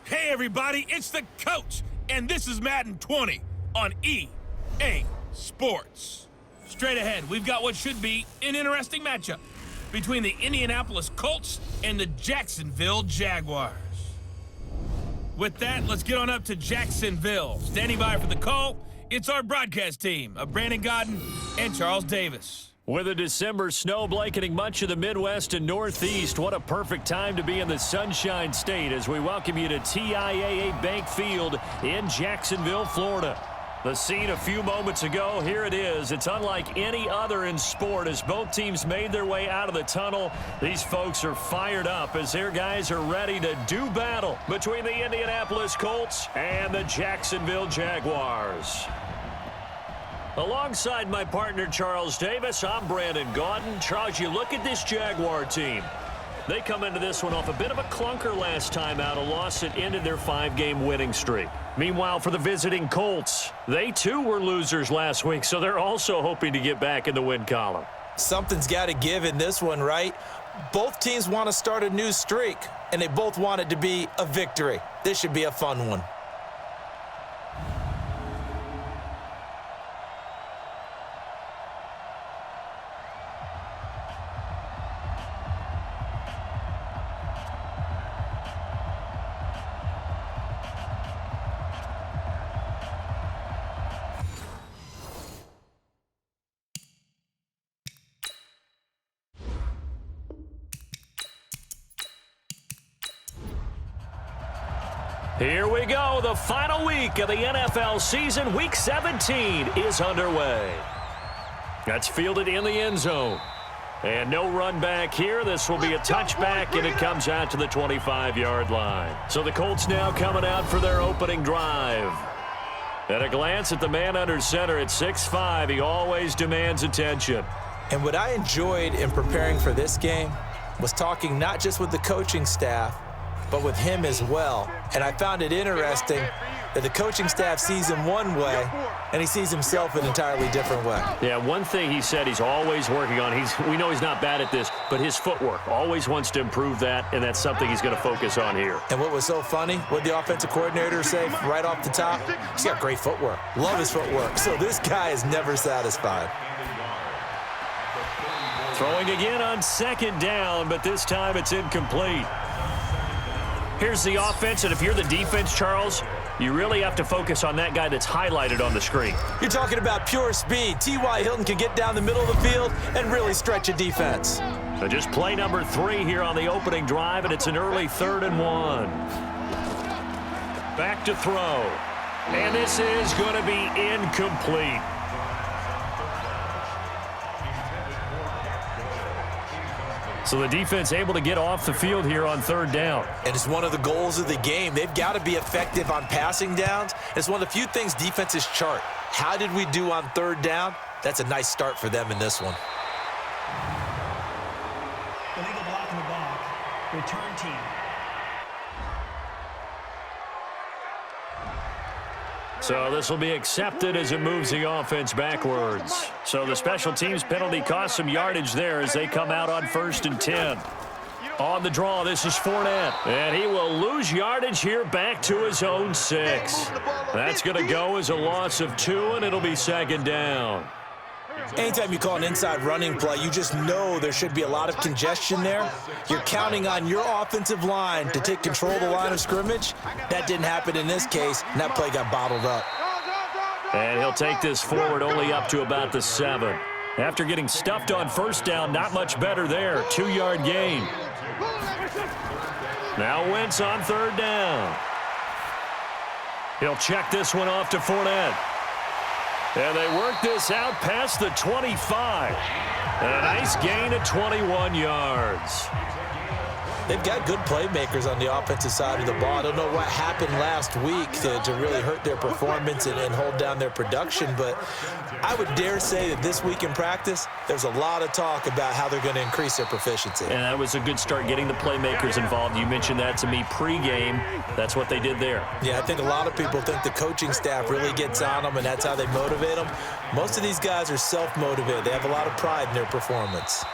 Hey everybody, it's the Coach, and this is Madden 20 on EA Sports. Straight ahead, we've got what should be an interesting matchup between the Indianapolis Colts and the Jacksonville Jaguars. With that, let's get on up to Jacksonville. Standing by for the call, it's our broadcast team of Brandon Godden and Charles Davis. With a December snow blanketing much of the Midwest and Northeast, what a perfect time to be in the Sunshine State as we welcome you to TIAA Bank Field in Jacksonville, Florida. The scene a few moments ago, here it is. It's unlike any other in sport as both teams made their way out of the tunnel. These folks are fired up as their guys are ready to do battle between the Indianapolis Colts and the Jacksonville Jaguars. Alongside my partner, Charles Davis, I'm Brandon Godden. Charles, you look at this Jaguar team. They come into this one off a bit of a clunker last time out, a loss that ended their 5-game winning streak. Meanwhile, for the visiting Colts, they too were losers last week, so they're also hoping to get back in the win column. Something's got to give in this one, right? Both teams want to start a new streak, and they both want it to be a victory. This should be a fun one. Here we go. The final week of the NFL season. Week 17 is underway. That's fielded in the end zone. And no run back here. This will be a touchback, and it comes out to the 25-yard line. So the Colts now coming out for their opening drive. At a glance at the man under center at 6'5", he always demands attention. And what I enjoyed in preparing for this game was talking not just with the coaching staff, but with him as well. And I found it interesting that the coaching staff sees him one way, and he sees himself an entirely different way. Yeah, one thing he said he's always working on, we know he's not bad at this, but his footwork, always wants to improve that, and that's something he's going to focus on here. And what was so funny, what the offensive coordinator say right off the top? He's got great footwork. Love his footwork. So this guy is never satisfied. Throwing again on second down, but this time it's incomplete. Here's the offense, and if you're the defense, Charles, you really have to focus on that guy that's highlighted on the screen. You're talking about pure speed. T.Y. Hilton can get down the middle of the field and really stretch a defense. So just play number 3 here on the opening drive, and it's an early 3rd and 1. Back to throw. And this is going to be incomplete. So the defense able to get off the field here on 3rd down. And it's one of the goals of the game. They've got to be effective on passing downs. It's one of the few things defenses chart. How did we do on 3rd down? That's a nice start for them in this one. Illegal block in the back. Return team. So this will be accepted as it moves the offense backwards. So the special teams penalty cost some yardage there as they come out on 1st and 10. On the draw, this is Fournette. And he will lose yardage here back to his own 6. That's going to go as a loss of 2, and it'll be 2nd down. Anytime you call an inside running play, you just know there should be a lot of congestion there. You're counting on your offensive line to take control of the line of scrimmage. That didn't happen in this case, and that play got bottled up. And he'll take this forward only up to about the 7. After getting stuffed on 1st down, not much better there. 2-yard gain. Now Wentz on 3rd down. He'll check this one off to Fournette. And they work this out past the 25. And a nice gain of 21 yards. They've got good playmakers on the offensive side of the ball. I don't know what happened last week to really hurt their performance and hold down their production, but I would dare say that this week in practice, there's a lot of talk about how they're going to increase their proficiency. And that was a good start, getting the playmakers involved. You mentioned that to me pregame. That's what they did there. Yeah, I think a lot of people think the coaching staff really gets on them, and that's how they motivate them. Most of these guys are self-motivated. They have a lot of pride in their performance.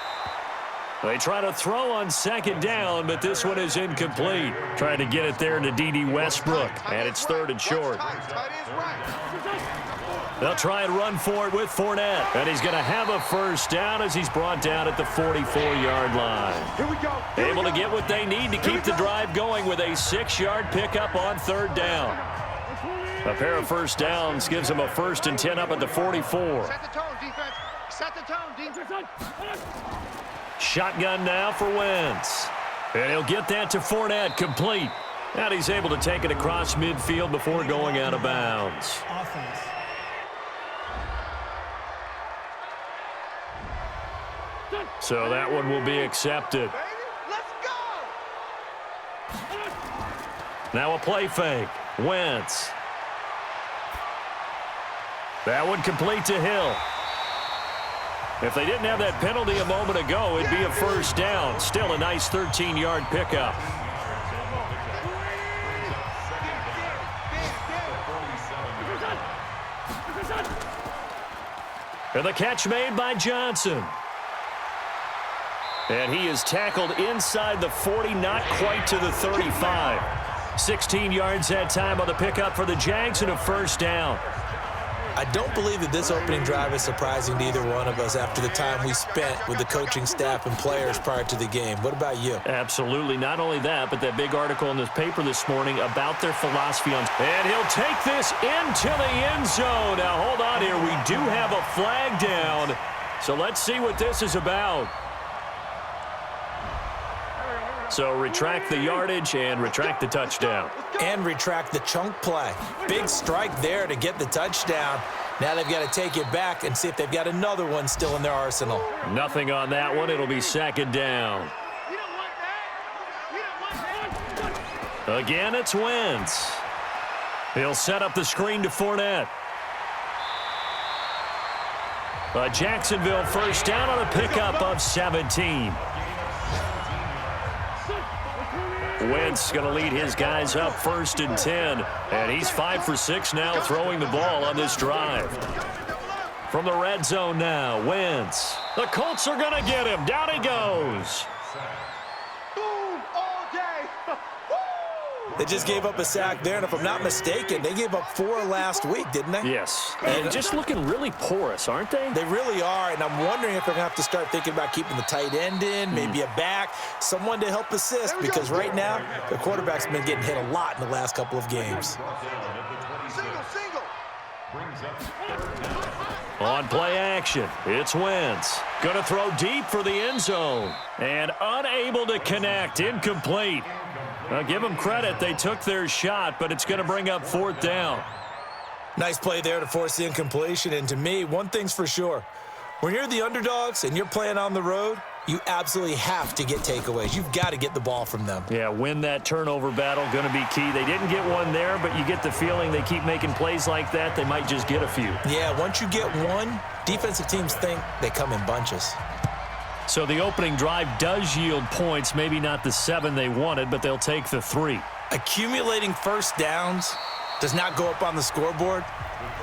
They try to throw on second down, but this one is incomplete. Trying to get it there to D.D. Westbrook, and it's third and short. They'll try and run for it with Fournette, and he's going to have a first down as he's brought down at the 44-yard line. Here we go. Able to get what they need to keep the drive going with a 6-yard pickup on third down. A pair of first downs gives them a 1st and 10 up at the 44. Set the tone, defense. Set the tone, defense. Shotgun now for Wentz. And he'll get that to Fournette, complete. And he's able to take it across midfield before going out of bounds. Offense. So that one will be accepted. Let's go. Now a play fake. Wentz. That one complete to Hill. If they didn't have that penalty a moment ago, it'd be a first down. Still a nice 13-yard pickup. And the catch made by Johnson. And he is tackled inside the 40, not quite to the 35. 16 yards that time on the pickup for the Jags and a first down. I don't believe that this opening drive is surprising to either one of us after the time we spent with the coaching staff and players prior to the game. What about you? Absolutely. Not only that, but that big article in this paper this morning about their philosophy on. And he'll take this into the end zone. Now, hold on here. We do have a flag down. So let's see what this is about. So retract the yardage and retract the touchdown. And retract the chunk play. Big strike there to get the touchdown. Now they've got to take it back and see if they've got another one still in their arsenal. Nothing on that one. It'll be second down. Again, it's Wentz. He'll set up the screen to Fournette. A Jacksonville first down on a pickup of 17. Wentz going to lead his guys up 1st and 10. And he's 5 for 6 now throwing the ball on this drive. From the red zone now, Wentz. The Colts are going to get him. Down he goes. Boom all day. They just gave up a sack there, and if I'm not mistaken, they gave up 4 last week, didn't they? Yes. And just looking really porous, aren't they? They really are, and I'm wondering if they're going to have to start thinking about keeping the tight end in, maybe a back, someone to help assist, because right now, the quarterback's been getting hit a lot in the last couple of games. Single. On play action, it's Wentz. Going to throw deep for the end zone. And unable to connect, incomplete. I'll give them credit. They took their shot, but it's going to bring up 4th down. Nice play there to force the incompletion, and to me, one thing's for sure. When you're the underdogs and you're playing on the road, you absolutely have to get takeaways. You've got to get the ball from them. Yeah, win that turnover battle, going to be key. They didn't get one there, but you get the feeling they keep making plays like that, they might just get a few. Yeah, once you get one, defensive teams think they come in bunches. So the opening drive does yield points, maybe not the 7 they wanted, but they'll take the 3. Accumulating first downs does not go up on the scoreboard,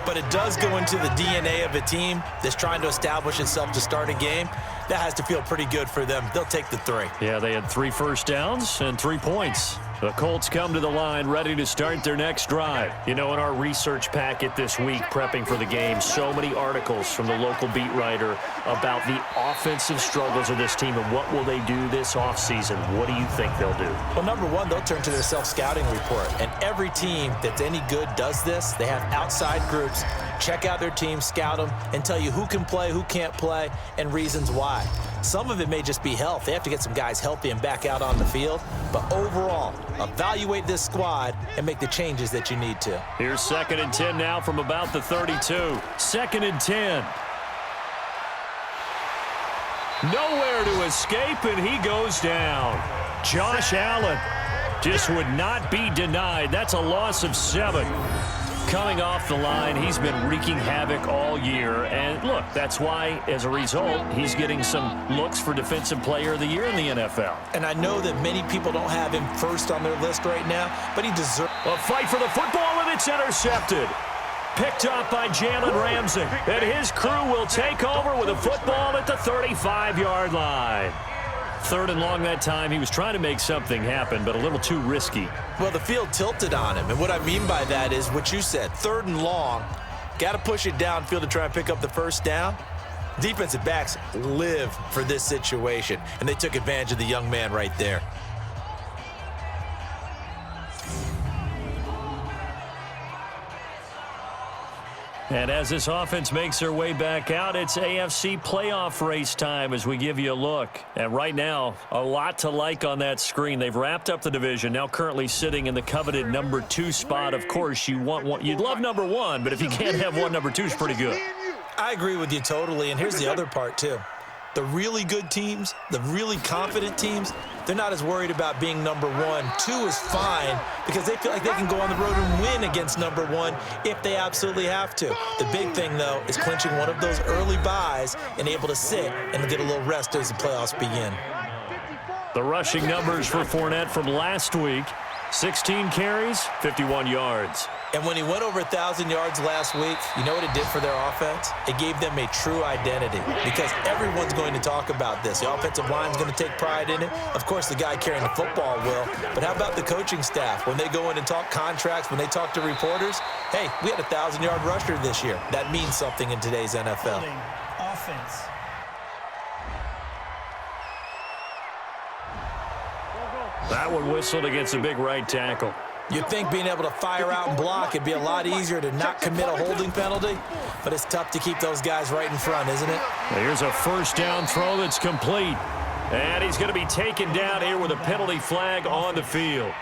but it does go into the DNA of a team that's trying to establish itself to start a game. That has to feel pretty good for them. They'll take the 3. Yeah, they had 3 first downs and 3 points. The Colts come to the line ready to start their next drive. You know, in our research packet this week, prepping for the game, so many articles from the local beat writer about the offensive struggles of this team and what will they do this offseason. What do you think they'll do? Well, number one, they'll turn to their self-scouting report. And every team that's any good does this. They have outside groups. Check out their team, scout them, and tell you who can play, who can't play, and reasons why. Some of it may just be health. They have to get some guys healthy and back out on the field. But overall, evaluate this squad and make the changes that you need to. Here's 2nd and 10 now from about the 32. 2nd and 10. Nowhere to escape, and he goes down. Josh Allen just would not be denied. That's a loss of 7. Coming off the line, he's been wreaking havoc all year. And look, that's why, as a result, he's getting some looks for Defensive Player of the Year in the NFL. And I know that many people don't have him first on their list right now, but he deserves. A fight for the football, and it's intercepted. Picked up by Jalen Ramsey. And his crew will take over with a football at the 35-yard line. 3rd and long that time. He was trying to make something happen, but a little too risky. Well, the field tilted on him, and what I mean by that is what you said, 3rd and long. Got to push it downfield to try and pick up the first down. Defensive backs live for this situation, and they took advantage of the young man right there. And as this offense makes their way back out, it's AFC playoff race time as we give you a look. And right now, a lot to like on that screen. They've wrapped up the division, now currently sitting in the coveted number 2 spot. Of course, you'd love number 1, but if you can't have one, number 2 is pretty good. I agree with you totally, and here's the other part, too. The really good teams, the really confident teams, they're not as worried about being number 1. 2 is fine because they feel like they can go on the road and win against number 1 if they absolutely have to. The big thing, though, is clinching one of those early byes and able to sit and get a little rest as the playoffs begin. The rushing numbers for Fournette from last week, 16 carries, 51 yards. And when he went over 1,000 yards last week, you know what it did for their offense? It gave them a true identity because everyone's going to talk about this. The offensive line's going to take pride in it. Of course, the guy carrying the football will. But how about the coaching staff? When they go in and talk contracts, when they talk to reporters, hey, we had a 1,000-yard rusher this year. That means something in today's NFL. Offense. That one whistled against the big right tackle. You'd think being able to fire out and block it'd be a lot easier to not commit a holding penalty, but it's tough to keep those guys right in front, isn't it? Here's a first down throw that's complete. And he's going to be taken down here with a penalty flag on the field.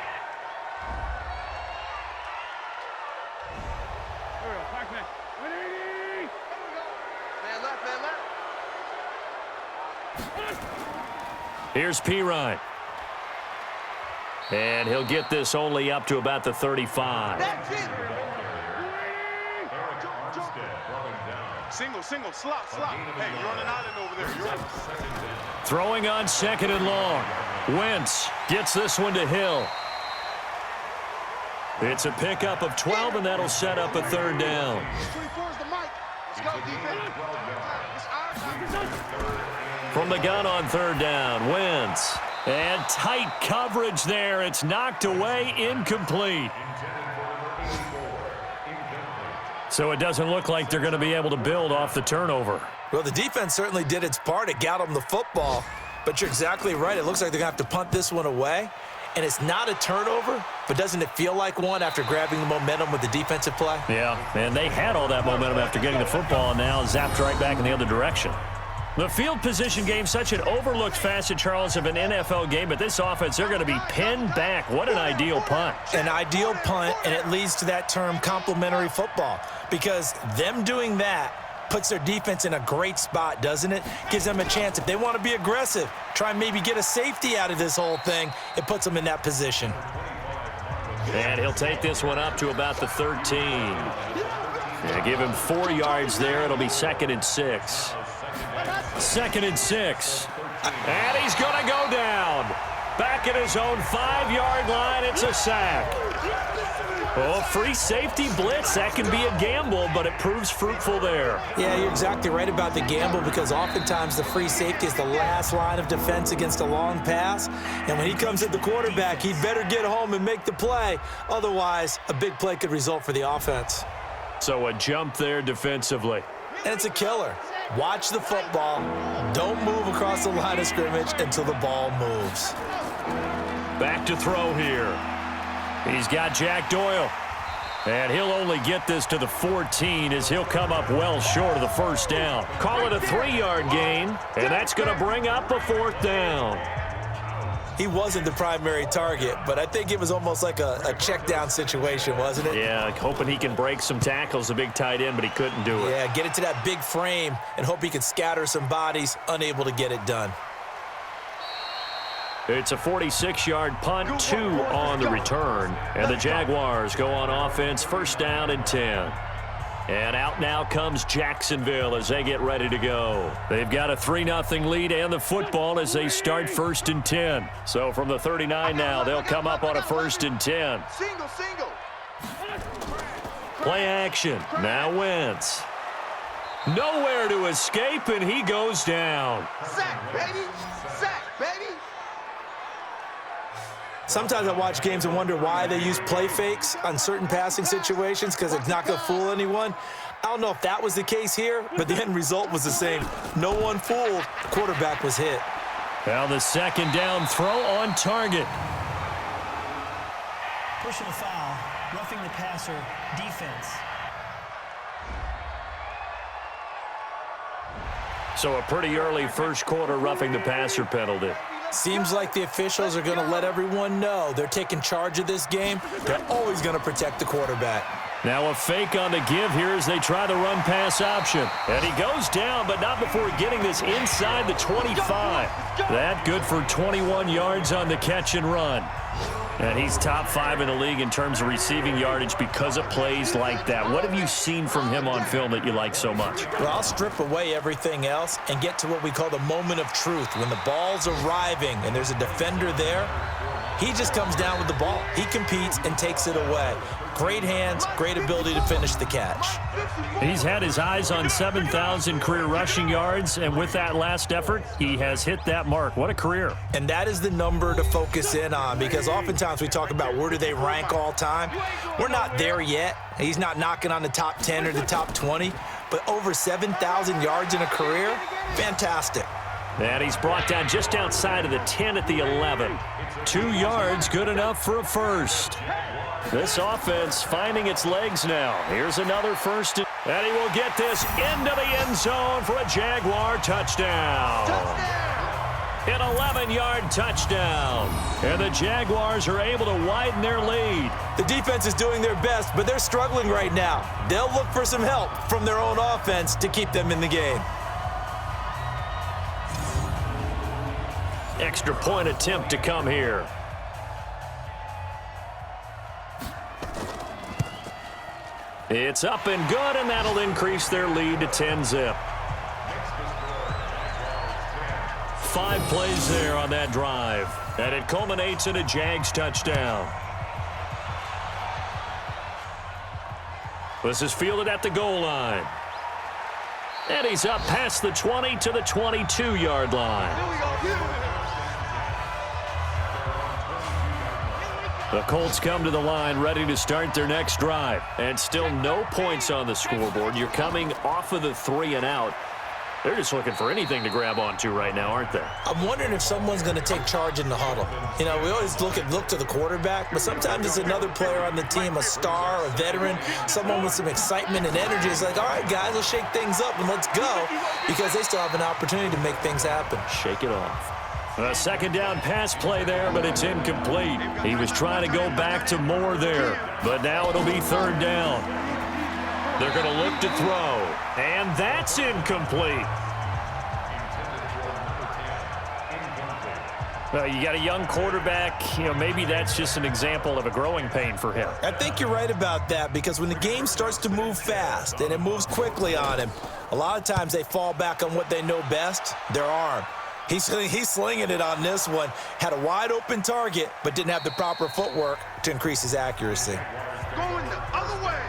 Here's Pirine. And he'll get this only up to about the 35. Single, slot. Hey, you're on an island over there. Throwing on 2nd and long. Wentz gets this one to Hill. It's a pickup of 12, and that'll set up a 3rd down. 24 is the mic. Let's go, defense. It's our time. From the gun on 3rd down, Wentz. And tight coverage there. It's knocked away, incomplete. So it doesn't look like they're going to be able to build off the turnover. Well, the defense certainly did its part. It got them the football. But you're exactly right. It looks like they're going to have to punt this one away. And it's not a turnover, but doesn't it feel like one after grabbing the momentum with the defensive play? Yeah, and they had all that momentum after getting the football, and now zapped right back in the other direction. The field position game, such an overlooked facet, Charles, of an NFL game, but this offense, they're going to be pinned back. What an ideal punt. An ideal punt, and it leads to that term complementary football, because them doing that puts their defense in a great spot, doesn't it? Gives them a chance. If they want to be aggressive, try and maybe get a safety out of this whole thing, it puts them in that position. And he'll take this one up to about the 13. Yeah, give him 4 yards there. It'll be 2nd and 6. 2nd and 6. And he's going to go down. Back at his own 5-yard line. It's a sack. Oh, free safety blitz. That can be a gamble, but it proves fruitful there. Yeah, you're exactly right about the gamble, because oftentimes the free safety is the last line of defense against a long pass. And when he comes at the quarterback, he'd better get home and make the play. Otherwise, a big play could result for the offense. So a jump there defensively. And it's a killer. Watch the football. Don't move across the line of scrimmage until the ball moves. Back to throw here. He's got Jack Doyle. And he'll only get this to the 14 as he'll come up well short of the first down. Call it a 3-yard gain, and that's going to bring up a 4th down. He wasn't the primary target, but I think it was almost like a check down situation, wasn't it? Yeah, hoping he can break some tackles, a big tight end, but he couldn't do it. Yeah, get it to that big frame and hope he could scatter some bodies, unable to get it done. It's a 46-yard punt, 2 on the return. And the Jaguars go on offense, 1st down and 10. And out now comes Jacksonville as they get ready to go. They've got a 3-0 lead and the football as they start 1st and 10. So from the 39 now, they'll come up on a 1st and 10. Single. Play action. Now Wentz. Nowhere to escape, and he goes down. Sack, baby. Sometimes I watch games and wonder why they use play fakes on certain passing situations because it's not going to fool anyone. I don't know if that was the case here, but the end result was the same. No one fooled. The quarterback was hit. Now the second down throw on target. Personal foul, roughing the passer, defense. So a pretty early first quarter roughing the passer penalty. Seems like the officials are going to let everyone know they're taking charge of this game. They're always going to protect the quarterback. Now a fake on the give here as they try the run-pass option. And he goes down, but not before getting this inside the 25. That good for 21 yards on the catch and run. And he's top 5 in the league in terms of receiving yardage because of plays like that. What have you seen from him on film that you like so much? Well, I'll strip away everything else and get to what we call the moment of truth. When the ball's arriving and there's a defender there, he just comes down with the ball. He competes and takes it away. Great hands, great ability to finish the catch. He's had his eyes on 7,000 career rushing yards, and with that last effort, he has hit that mark. What a career. And that is the number to focus in on because oftentimes we talk about where do they rank all time. We're not there yet. He's not knocking on the top 10 or the top 20, but over 7,000 yards in a career, fantastic. And he's brought down just outside of the 10 at the 11. 2 yards, good enough for a first. This offense finding its legs now. Here's another first. And he will get this into the end zone for a Jaguar touchdown. An 11-yard touchdown. And the Jaguars are able to widen their lead. The defense is doing their best, but they're struggling right now. They'll look for some help from their own offense to keep them in the game. Extra point attempt to come here. It's up and good, and that'll increase their lead to 10-zip. 5 plays there on that drive, and it culminates in a Jags touchdown. This is fielded at the goal line. And he's up past the 20 to the 22-yard line. The Colts come to the line ready to start their next drive. And still no points on the scoreboard. You're coming off of the 3 and out. They're just looking for anything to grab onto right now, aren't they? I'm wondering if someone's going to take charge in the huddle. You know, we always look to the quarterback, but sometimes it's another player on the team, a star, a veteran, someone with some excitement and energy. It's like, all right, guys, let's shake things up and let's go, because they still have an opportunity to make things happen. Shake it off. A second down pass play there, but it's incomplete. He was trying to go back to Moore there, but now it'll be 3rd down. They're going to look to throw, and that's incomplete. Well, you got a young quarterback. You know, maybe that's just an example of a growing pain for him. I think you're right about that, because when the game starts to move fast and it moves quickly on him, a lot of times they fall back on what they know best, their arm. He's slinging it on this one. Had a wide open target, but didn't have the proper footwork to increase his accuracy. Going the other way.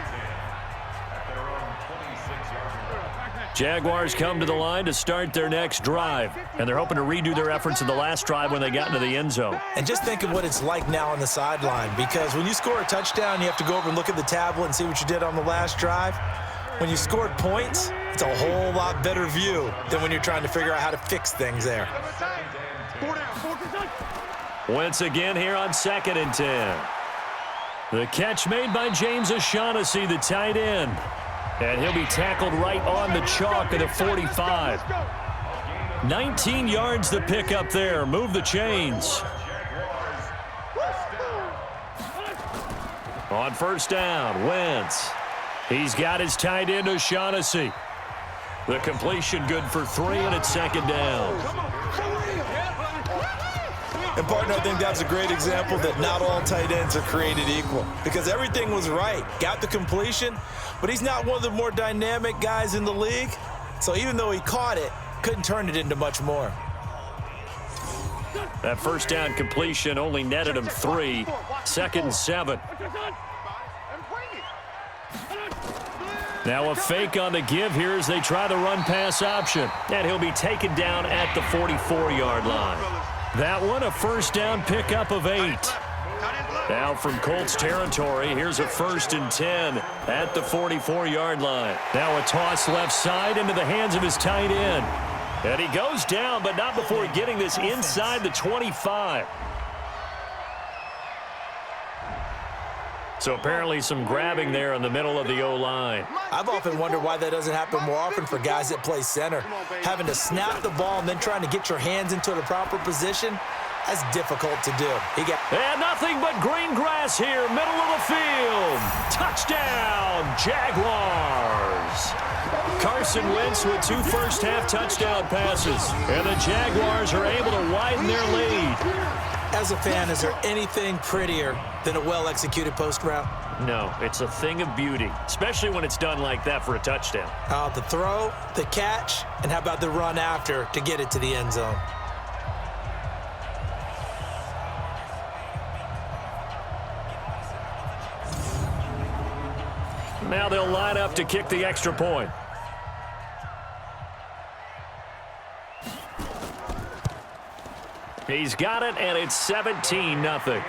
Jaguars come to the line to start their next drive, and they're hoping to redo their efforts in the last drive when they got into the end zone. And just think of what it's like now on the sideline, because when you score a touchdown, you have to go over and look at the tablet and see what you did on the last drive. When you scored points, it's a whole lot better view than when you're trying to figure out how to fix things there. Once again here on 2nd and 10. The catch made by James O'Shaughnessy, the tight end. And he'll be tackled right on the chalk at the 45. 19 yards to pick up there. Move the chains. On 1st down, Wentz. He's got his tight end O'Shaughnessy. The completion good for 3, and it's 2nd down. And, partner, I think that's a great example that not all tight ends are created equal, because everything was right. Got the completion, but he's not one of the more dynamic guys in the league. So even though he caught it, couldn't turn it into much more. That 1st down completion only netted him 3. 2nd and 7. Now a fake on the give here as they try the run-pass option. And he'll be taken down at the 44-yard line. That one a 1st down pickup of 8. Now from Colts territory, here's a 1st and 10 at the 44-yard line. Now a toss left side into the hands of his tight end. And he goes down, but not before getting this inside the 25. So apparently some grabbing there in the middle of the O-line. I've often wondered why that doesn't happen more often for guys that play center. Having to snap the ball and then trying to get your hands into the proper position, that's difficult to do. And nothing but green grass here, middle of the field. Touchdown, Jaguars. Carson Wentz with 2 first-half touchdown passes. And the Jaguars are able to widen their lead. As a fan, is there anything prettier than a well-executed post route? No, it's a thing of beauty, especially when it's done like that for a touchdown. The throw, the catch, and how about the run after to get it to the end zone? Now they'll line up to kick the extra point. He's got it, and it's 17-0.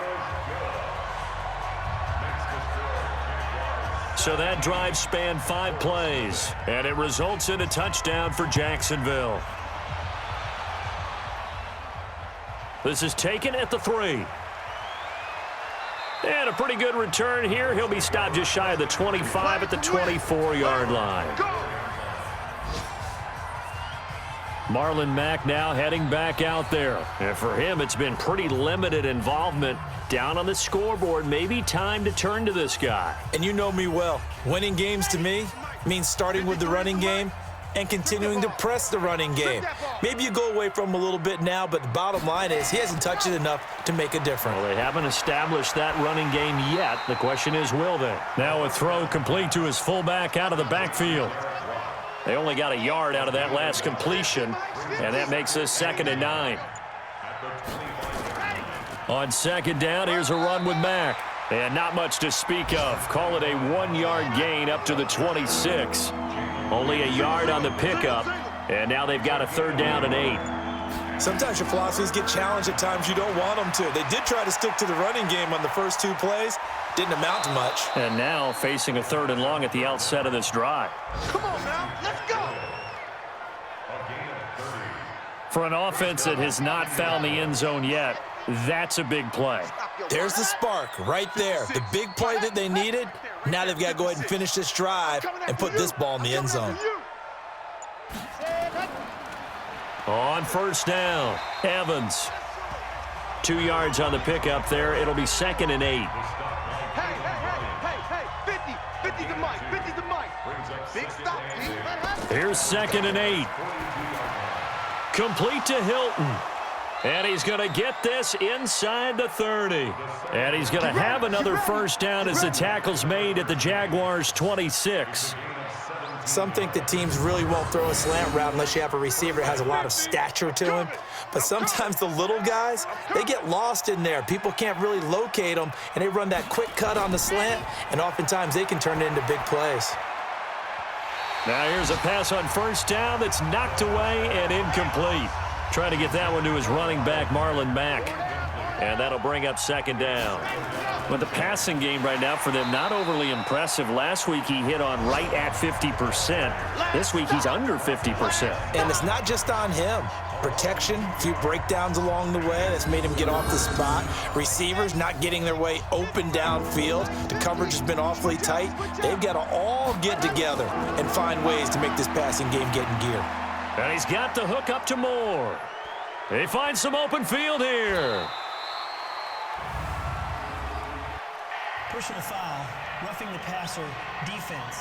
So that drive spanned 5 plays, and it results in a touchdown for Jacksonville. This is taken at the 3. And a pretty good return here. He'll be stopped just shy of the 25 at the 24-yard line. Marlon Mack now heading back out there. And for him, it's been pretty limited involvement down on the scoreboard. Maybe time to turn to this guy. And you know me well. Winning games to me means starting with the running game and continuing to press the running game. Maybe you go away from him a little bit now, but the bottom line is he hasn't touched it enough to make a difference. Well, they haven't established that running game yet. The question is, will they? Now a throw complete to his fullback out of the backfield. They only got a yard out of that last completion, and that makes this 2nd and 9. On 2nd down, here's a run with Mack. And not much to speak of. Call it a 1-yard gain up to the 26. Only a yard on the pickup, and now they've got a 3rd down and 8. Sometimes your philosophies get challenged at times you don't want them to. They did try to stick to the running game on the first 2 plays. Didn't amount to much. And now facing a 3rd and long at the outset of this drive. Come on now, let's go. For an offense that has not found the end zone yet, that's a big play. There's the spark right there. The big play that they needed. Now they've got to go ahead and finish this drive and put this ball in the end zone. On 1st down, Evans. 2 yards on the pickup there. It'll be 2nd and 8. Hey, 50 to Mike, 50 to Mike. Big stop, D. Here's 2nd and 8. Complete to Hilton. And he's going to get this inside the 30. And he's going to have another 1st down as the tackle's made at the Jaguars' 26. Some think that teams really won't throw a slant route unless you have a receiver that has a lot of stature to him. But sometimes the little guys, they get lost in there. People can't really locate them, and they run that quick cut on the slant, and oftentimes they can turn it into big plays. Now here's a pass on 1st down that's knocked away and incomplete. Trying to get that one to his running back, Marlon Mack. And that'll bring up 2nd down. With the passing game right now for them, not overly impressive. Last week he hit on right at 50%. This week he's under 50%. And it's not just on him. Protection, a few breakdowns along the way that's made him get off the spot. Receivers not getting their way open downfield. The coverage has been awfully tight. They've got to all get together and find ways to make this passing game get in gear. And he's got the hook up to Moore. They find some open field here. Personal foul, roughing the passer, defense.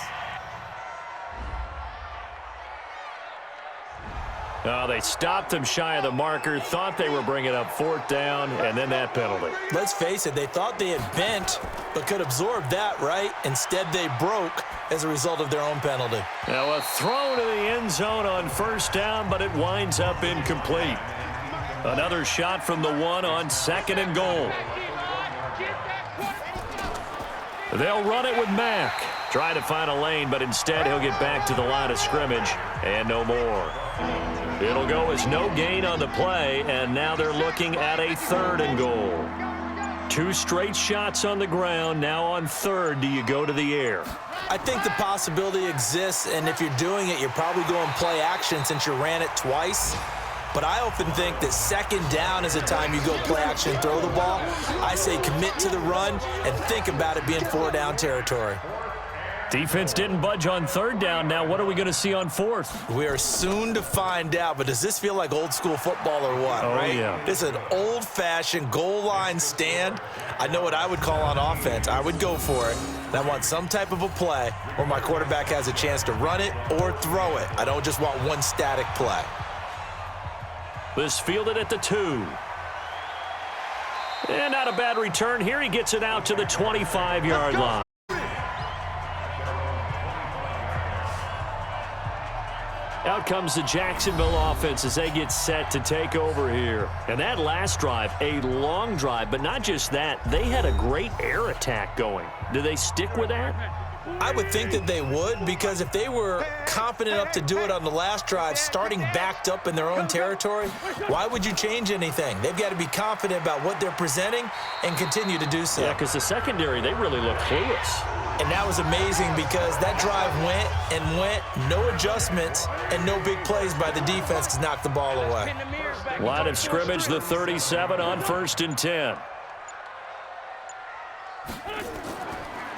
They stopped him shy of the marker, thought they were bringing up 4th down, and then that penalty. Let's face it, they thought they had bent, but could absorb that, right? Instead, they broke as a result of their own penalty. Now a throw to the end zone on 1st down, but it winds up incomplete. Another shot from the 1 on 2nd and goal. They'll run it with Mack. Try to find a lane, but instead he'll get back to the line of scrimmage and no more. It'll go as no gain on the play, and now they're looking at a 3rd and goal. 2 straight shots on the ground. Now on 3rd, do you go to the air? I think the possibility exists, and if you're doing it, you're probably going play action since you ran it twice. But I often think that 2nd down is the time you go play action and throw the ball. I say commit to the run and think about it being 4-down territory. Defense didn't budge on 3rd down. Now what are we going to see on 4th? We are soon to find out, but does this feel like old school football or what, right? Yeah. This is an old-fashioned goal line stand. I know what I would call on offense. I would go for it. And I want some type of a play where my quarterback has a chance to run it or throw it. I don't just want one static play. This fielded at the 2. And not a bad return here. He gets it out to the 25-yard line. Out comes the Jacksonville offense as they get set to take over here. And that last drive, a long drive, but not just that. They had a great air attack going. Do they stick with that? I would think that they would, because if they were confident enough to do it on the last drive, starting backed up in their own territory, why would you change anything? They've got to be confident about what they're presenting and continue to do so. Yeah, because the secondary, they really look clueless. And that was amazing because that drive went and went, no adjustments and no big plays by the defense to knock the ball away. Line of scrimmage, the 37 on 1st and 10.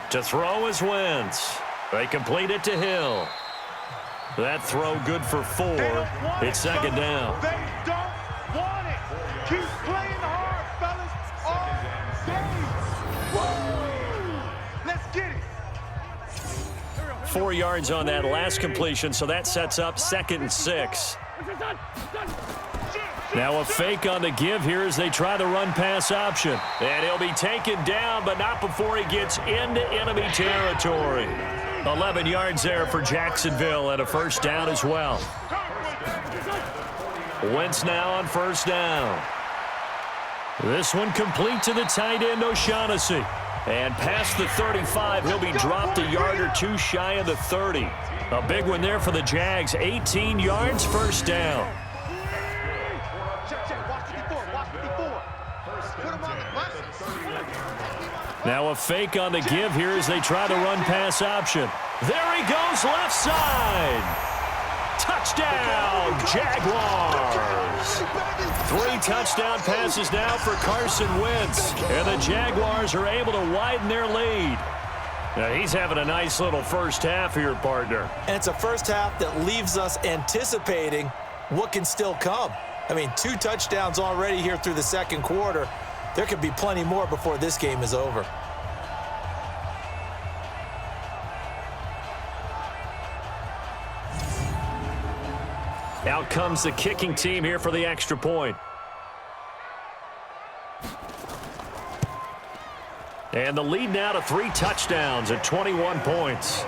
To throw is Wentz. They complete it to Hill. That throw good for 4. It's 2nd down. They don't want it. Keep playing hard, fellas, all day. Woo! Let's get it. 4 yards on that last completion, so that sets up 2nd and 6. Now a fake on the give here as they try the run-pass option. And he'll be taken down, but not before he gets into enemy territory. 11 yards there for Jacksonville and a 1st down as well. Wentz now on 1st down. This one complete to the tight end, O'Shaughnessy. And past the 35, he'll be dropped a yard or 2 shy of the 30. A big one there for the Jags. 18 yards, 1st down. Now a fake on the give here as they try the run-pass option. There he goes, left side. Touchdown, Jaguars. 3 touchdown passes now for Carson Wentz. And the Jaguars are able to widen their lead. Now he's having a nice little first half here, partner. And it's a first half that leaves us anticipating what can still come. I mean, 2 touchdowns already here through the 2nd quarter. There could be plenty more before this game is over. Out comes the kicking team here for the extra point. And the lead now to 3 touchdowns at 21 points.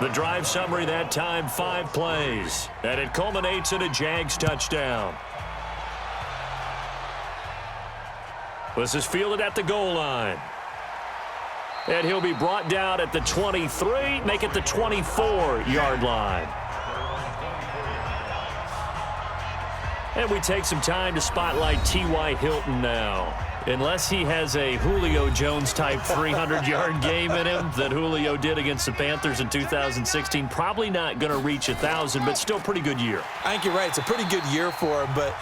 The drive summary that time, 5 plays. And it culminates in a Jags touchdown. This is fielded at the goal line. And he'll be brought down at the 23, make it the 24-yard line. And we take some time to spotlight T.Y. Hilton now. Unless he has a Julio Jones-type 300-yard game in him that Julio did against the Panthers in 2016, probably not going to reach 1,000, but still pretty good year. I think you're right. It's a pretty good year for him, but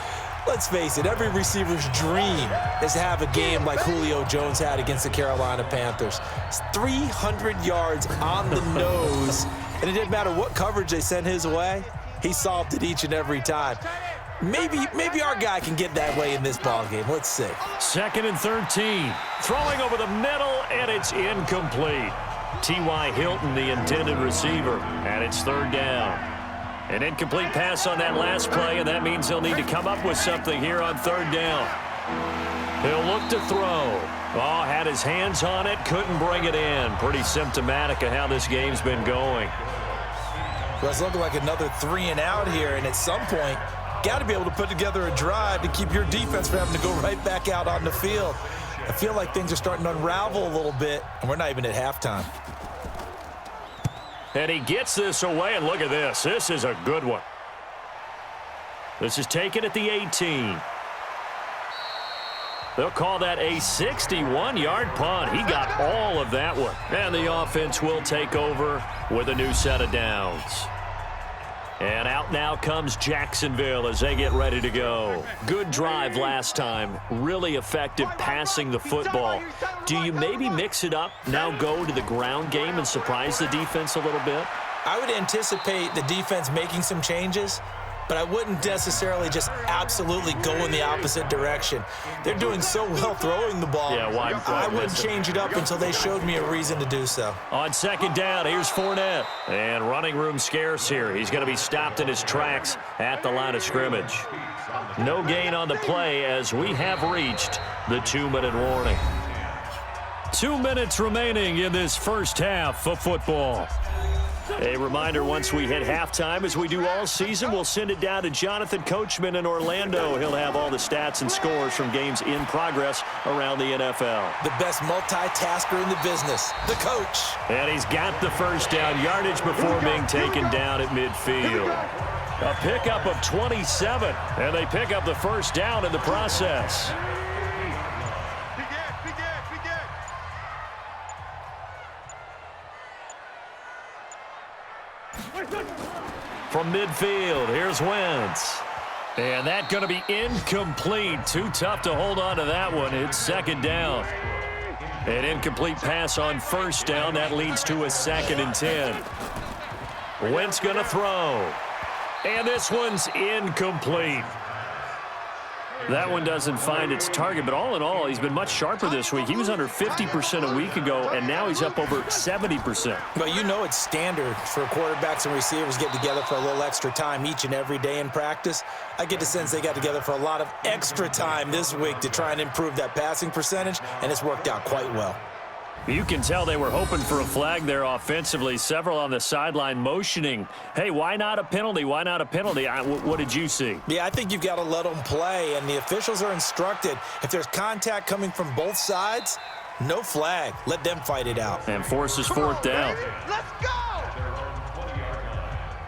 let's face it, every receiver's dream is to have a game like Julio Jones had against the Carolina Panthers. It's 300 yards on the nose, and it didn't matter what coverage they sent his way. He solved it each and every time. Maybe our guy can get that way in this ballgame. Let's see. 2nd and 13. Throwing over the middle, and it's incomplete. T.Y. Hilton, the intended receiver, and it's 3rd down. An incomplete pass on that last play, and that means he'll need to come up with something here on 3rd down. He'll look to throw. Oh, had his hands on it, couldn't bring it in. Pretty symptomatic of how this game's been going. Well, it's looking like another 3 and out here, and at some point, got to be able to put together a drive to keep your defense from having to go right back out on the field. I feel like things are starting to unravel a little bit, and we're not even at halftime. And he gets this away, and look at this. This is a good one. This is taken at the 18. They'll call that a 61-yard punt. He got all of that one. And the offense will take over with a new set of downs. And out now comes Jacksonville as they get ready to go. Good drive last time. Really effective passing the football. Do you maybe mix it up, now go to the ground game and surprise the defense a little bit? I would anticipate the defense making some changes, but I wouldn't necessarily just absolutely go in the opposite direction. They're doing so well throwing the ball. Yeah, why I wouldn't change it up until they showed me a reason to do so. On second down, here's Fournette. And running room scarce here. He's going to be stopped in his tracks at the line of scrimmage. No gain on the play as we have reached the 2-minute warning. 2 minutes remaining in this first half of football. A reminder, once we hit halftime, as we do all season, we'll send it down to Jonathan Coachman in Orlando. He'll have all the stats and scores from games in progress around the NFL. The best multitasker in the business, the coach. And he's got the first down yardage before being taken down at midfield. A pickup of 27, and they pick up the first down in the process. From midfield, here's Wentz. And that's going to be incomplete. Too tough to hold on to that one. It's second down. An incomplete pass on first down. That leads to a 2nd and 10. Wentz going to throw. And this one's incomplete. That one doesn't find its target, but all in all, he's been much sharper this week. He was under 50% a week ago, and now he's up over 70%. But you know it's standard for quarterbacks and receivers get together for a little extra time each and every day in practice. I get the sense they got together for a lot of extra time this week to try and improve that passing percentage, and it's worked out quite well. You can tell they were hoping for a flag there offensively. Several on the sideline motioning, hey, why not a penalty? Why not a penalty? What did you see? Yeah, I think you've got to let them play, and the officials are instructed. If there's contact coming from both sides, no flag. Let them fight it out. And forces fourth down. Let's go!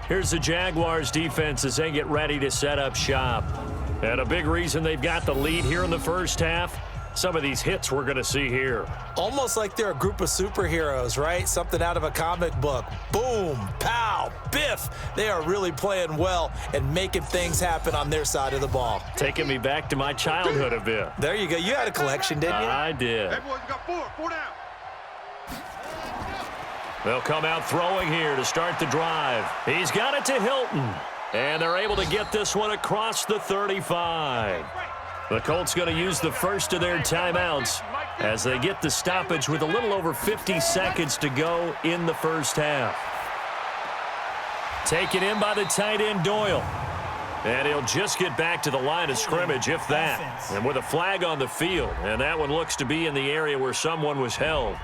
Here's the Jaguars defense as they get ready to set up shop. And a big reason they've got the lead here in the first half, some of these hits we're going to see here. Almost like they're a group of superheroes, right? Something out of a comic book. Boom, pow, biff. They are really playing well and making things happen on their side of the ball. Taking me back to my childhood a bit. There you go. You had a collection, didn't you? I did. Everyone's got four down. They'll come out throwing here to start the drive. He's got it to Hilton. And they're able to get this one across the 35. The Colts going to use the first of their timeouts as they get the stoppage with a little over 50 seconds to go in the first half. Taken in by the tight end Doyle. And he'll just get back to the line of scrimmage, if that. And with a flag on the field, and that one looks to be in the area where someone was held.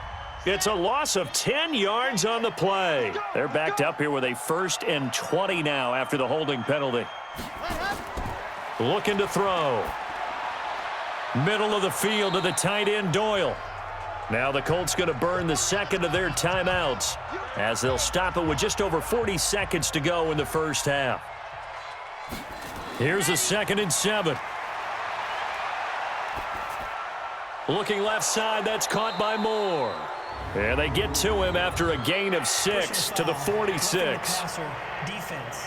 It's a loss of 10 yards on the play. They're backed up here with a 1st and 20 now after the holding penalty. Looking to throw. Middle of the field to the tight end Doyle. Now the Colts going to burn the second of their timeouts as they'll stop it with just over 40 seconds to go in the first half. Here's a 2nd and 7. Looking left side, that's caught by Moore. And they get to him after a gain of 6 to the 46. Defense.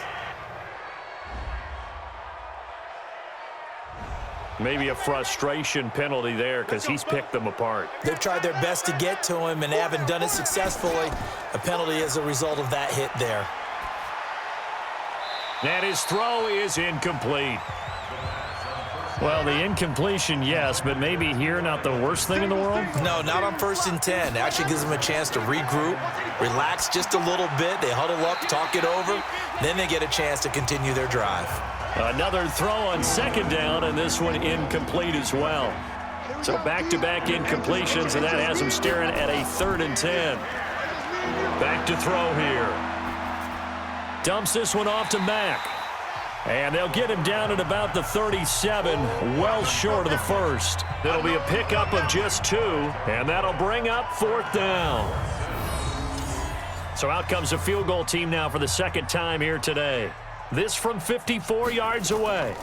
Maybe a frustration penalty there because he's picked them apart. They've tried their best to get to him and haven't done it successfully. A penalty as a result of that hit there. And his throw is incomplete. Well, the incompletion, yes, but maybe here not the worst thing in the world? No, not on 1st and 10. It actually gives them a chance to regroup, relax just a little bit. They huddle up, talk it over. Then they get a chance to continue their drive. Another throw on 2nd down, and this one incomplete as well. So back-to-back incompletions, and that has them staring at a 3rd and 10. Back to throw here. Dumps this one off to Mack. And they'll get him down at about the 37, well short of the 1st. It'll be a pickup of just 2, and that'll bring up 4th down. So out comes the field goal team now for the 2nd time here today. This from 54 yards away.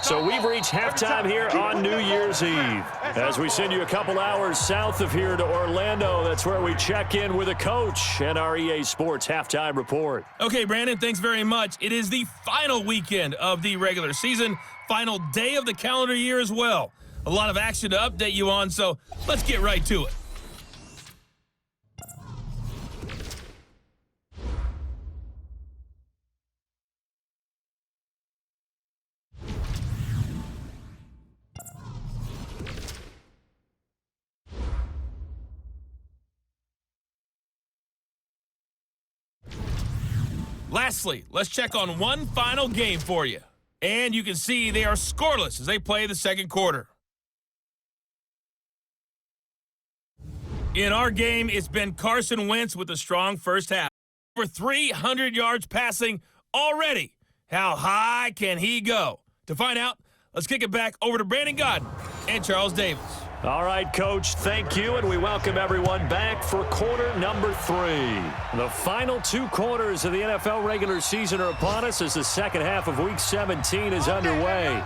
So we've reached halftime here on New Year's Eve. As we send you a couple hours south of here to Orlando, that's where we check in with a coach and our EA Sports halftime report. Okay, Brandon, thanks very much. It is the final weekend of the regular season, final day of the calendar year as well. A lot of action to update you on, so let's get right to it. Lastly, let's check on one final game for you. And you can see they are scoreless as they play the second quarter. In our game, it's been Carson Wentz with a strong first half. For 300 yards passing already. How high can he go? To find out, let's kick it back over to Brandon Godden and Charles Davis. All right, Coach, thank you, and we welcome everyone back for quarter number 3. The final 2 quarters of the NFL regular season are upon us as the second half of Week 17 is underway.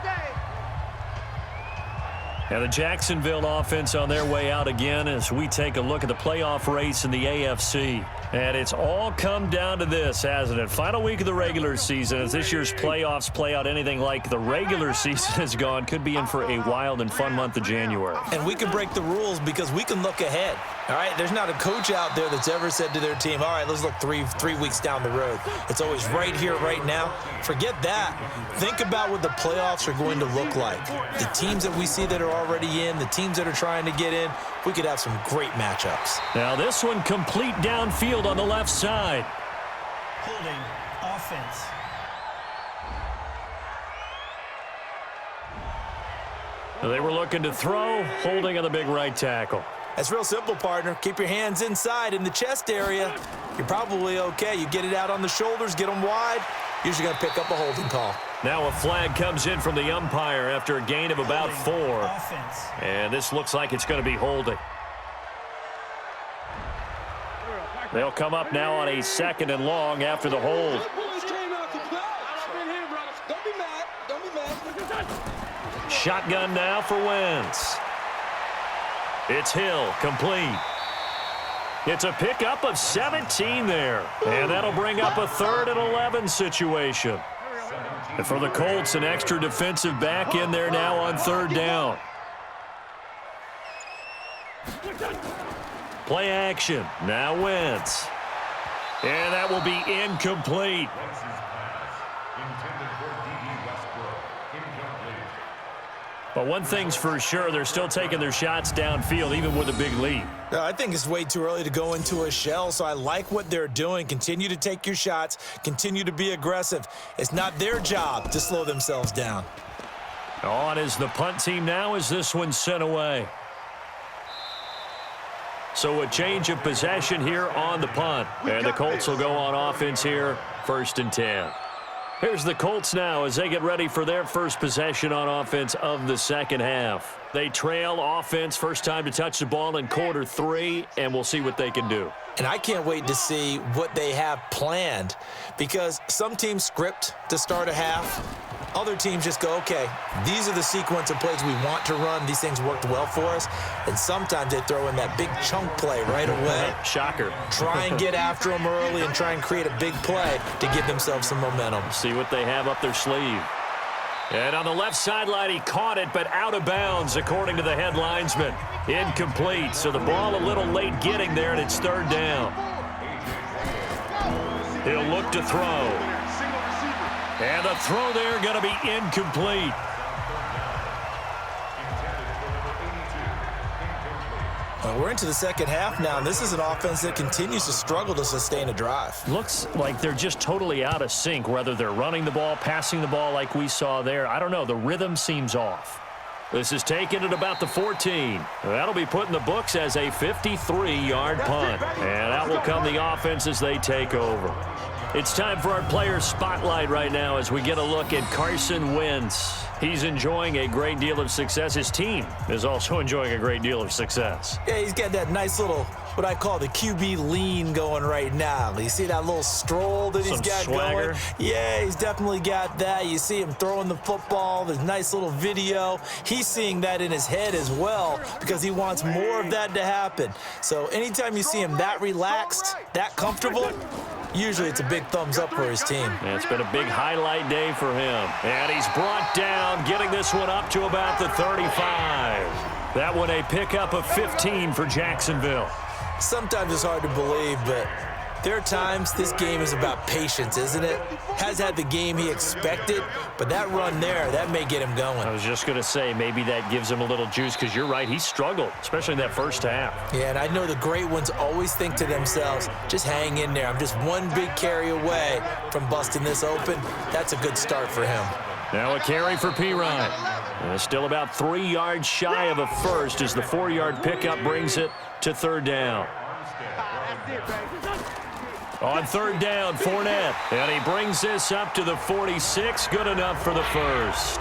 And the Jacksonville offense on their way out again as we take a look at the playoff race in the AFC. And it's all come down to this, hasn't it? Final week of the regular season. As this year's playoffs play out anything like the regular season has gone, could be in for a wild and fun month of January. And we can break the rules because we can look ahead. All right, there's not a coach out there that's ever said to their team, all right, let's look three weeks down the road. It's always right here, right now. Forget that. Think about what the playoffs are going to look like. The teams that we see that are already in, the teams that are trying to get in, we could have some great matchups. Now this one complete downfield on the left side. Holding offense. They were looking to throw, holding on the big right tackle. That's real simple, partner. Keep your hands inside in the chest area. You're probably okay. You get it out on the shoulders, get them wide. Usually going to pick up a holding call. Now a flag comes in from the umpire after a gain of about 4. Offense. And this looks like it's going to be holding. They'll come up now on a 2nd and long after the hold. Shotgun now for Wentz. It's Hill, complete. It's a pickup of 17 there. And that'll bring up a 3rd and 11 situation. And for the Colts, an extra defensive back in there now on 3rd down. Play action. Now Wentz. And that will be incomplete. But one thing's for sure, they're still taking their shots downfield, even with a big lead. I think it's way too early to go into a shell, so I like what they're doing. Continue to take your shots. Continue to be aggressive. It's not their job to slow themselves down. On is the punt team now as this one's sent away. So a change of possession here on the punt. And the Colts will go on offense here, 1st and 10. Here's the Colts now as they get ready for their first possession on offense of the second half. They trail offense, first time to touch the ball in quarter 3, and we'll see what they can do. And I can't wait to see what they have planned because some teams script to start a half. Other teams just go, okay, these are the sequence of plays we want to run. These things worked well for us. And sometimes they throw in that big chunk play right away. Shocker. Try and get after them early and try and create a big play to give themselves some momentum. See what they have up their sleeve. And on the left sideline, he caught it, but out of bounds, according to the head linesman. Incomplete, so the ball a little late getting there, and it's 3rd down. He'll look to throw. And the throw there going to be incomplete. We're into the second half now, and this is an offense that continues to struggle to sustain a drive. Looks like they're just totally out of sync, whether they're running the ball, passing the ball like we saw there. I don't know. The rhythm seems off. This is taken at about the 14. That'll be put in the books as a 53-yard punt. And that will come the offense as they take over. It's time for our player spotlight right now as we get a look at Carson Wentz. He's enjoying a great deal of success. His team is also enjoying a great deal of success. Yeah, he's got that nice little what I call the QB lean going right now. You see that little stroll that he's got going? Yeah, he's definitely got that. You see him throwing the football. There's a nice little video. He's seeing that in his head as well because he wants more of that to happen. So anytime you see him that relaxed, that comfortable, usually it's a big thumbs up for his team. Yeah, it's been a big highlight day for him. And he's brought down, getting this one up to about the 35. That one a pickup of 15 for Jacksonville. Sometimes it's hard to believe, but there are times this game is about patience, isn't it? Has had the game he expected, but that run there, that may get him going. I was just going to say, maybe that gives him a little juice because you're right, he struggled, especially in that first half. Yeah, and I know the great ones always think to themselves, just hang in there. I'm just one big carry away from busting this open. That's a good start for him. Now a carry for P-Ryan. Still about 3 yards shy of a first as the 4-yard pickup brings it to third down. On third down, Fournette. And he brings this up to the 46. Good enough for the first.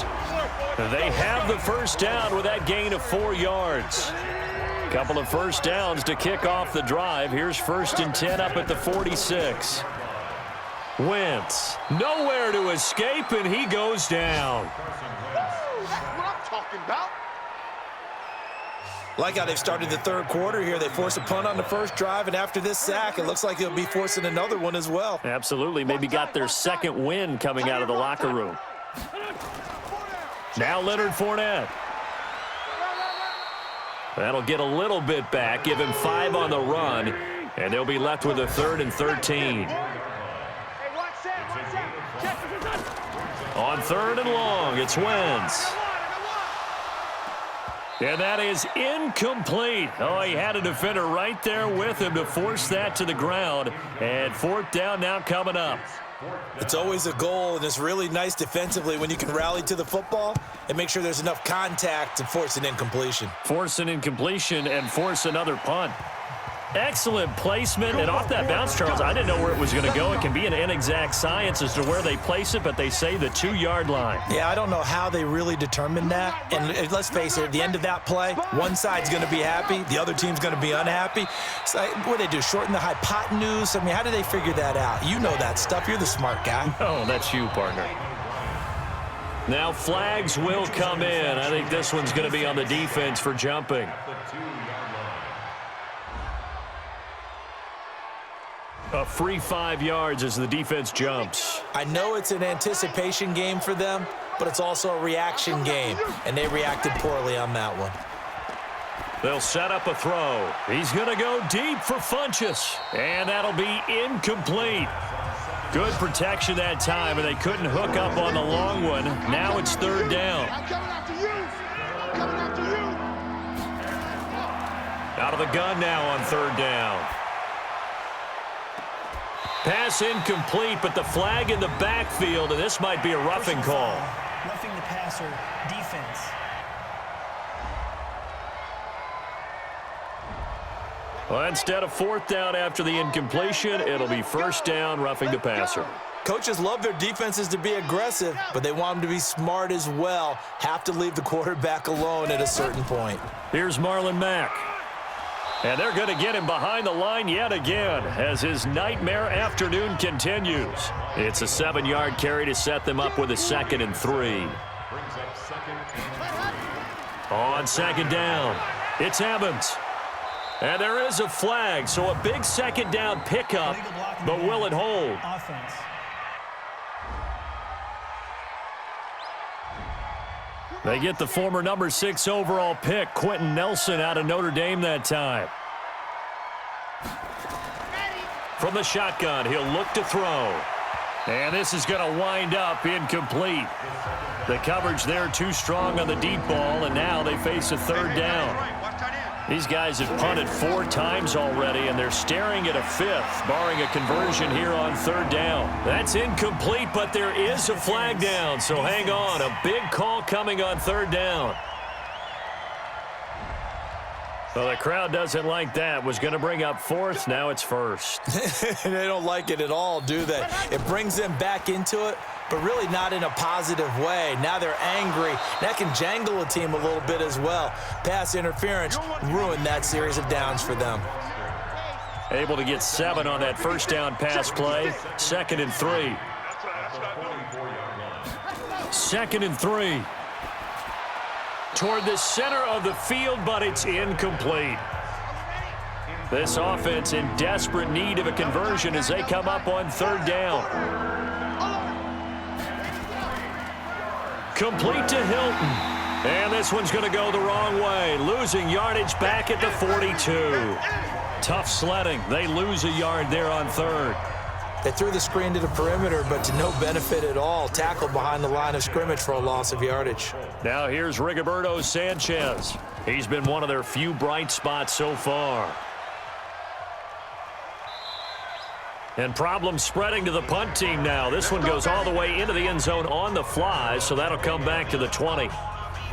They have the first down with that gain of 4 yards. Couple of first downs to kick off the drive. Here's 1st and 10 up at the 46. Wentz, nowhere to escape, and he goes down. That's what I'm talking about. Like how they've started the third quarter here. They force a punt on the first drive, and after this sack, it looks like they'll be forcing another one as well. Absolutely. Maybe got their second win coming out of the locker room. Now Leonard Fournette. That'll get a little bit back, give him 5 on the run, and they'll be left with a 3rd and 13. On 3rd and long, it's Wentz. And that is incomplete. Oh, he had a defender right there with him to force that to the ground. And 4th down now coming up. It's always a goal, and it's really nice defensively when you can rally to the football and make sure there's enough contact to force an incompletion. Force an incompletion and force another punt. Excellent placement, and off that bounce, Charles, I didn't know where it was going to go. It can be an inexact science as to where they place it, but they say the 2-yard line. Yeah, I don't know how they really determined that. And let's face it, at the end of that play, one side's going to be happy, the other team's going to be unhappy. So what do they do, shorten the hypotenuse? I mean, how do they figure that out? You know that stuff. You're the smart guy. Oh, that's you, partner. Now flags will come in. I think this one's going to be on the defense for jumping. A free 5 yards as the defense jumps. I know it's an anticipation game for them, but it's also a reaction game, and they reacted poorly on that one. They'll set up a throw. He's going to go deep for Funchess, and that'll be incomplete. Good protection that time, and they couldn't hook up on the long one. Now it's 3rd down. I'm coming after you. I'm coming after you. Out of the gun now on 3rd down. Pass incomplete, but the flag in the backfield, and this might be a roughing call. Roughing the passer, defense. Well, instead of 4th down after the incompletion, it'll be 1st down, roughing the passer. Coaches love their defenses to be aggressive, but they want them to be smart as well. Have to leave the quarterback alone at a certain point. Here's Marlon Mack. And they're going to get him behind the line yet again as his nightmare afternoon continues. It's a 7-yard carry to set them up with a 2nd and 3. On 2nd down, it's Evans. And there is a flag, so a big 2nd down pickup, but will it hold? Offense. They get the former number 6 overall pick, Quentin Nelson, out of Notre Dame that time. From the shotgun, he'll look to throw. And this is going to wind up incomplete. The coverage there too strong on the deep ball, and now they face a 3rd down. These guys have punted 4 times already, and they're staring at a 5th, barring a conversion here on 3rd down. That's incomplete, but there is a flag down, so hang on. A big call coming on 3rd down. Well, the crowd doesn't like that. Was going to bring up 4th, now it's 1st. They don't like it at all, do they? It brings them back into it, but really not in a positive way. Now they're angry. That can jangle a team a little bit as well. Pass interference ruined that series of downs for them. Able to get 7 on that first down pass play. 2nd and 3. 2nd and 3. Toward the center of the field, but it's incomplete. This offense in desperate need of a conversion as they come up on 3rd down. Complete to Hilton. And this one's going to go the wrong way. Losing yardage back at the 42. Tough sledding. They lose a yard there on 3rd. They threw the screen to the perimeter, but to no benefit at all. Tackled behind the line of scrimmage for a loss of yardage. Now here's Rigoberto Sanchez. He's been one of their few bright spots so far. And problems spreading to the punt team now. This one goes all the way into the end zone on the fly, so that'll come back to the 20.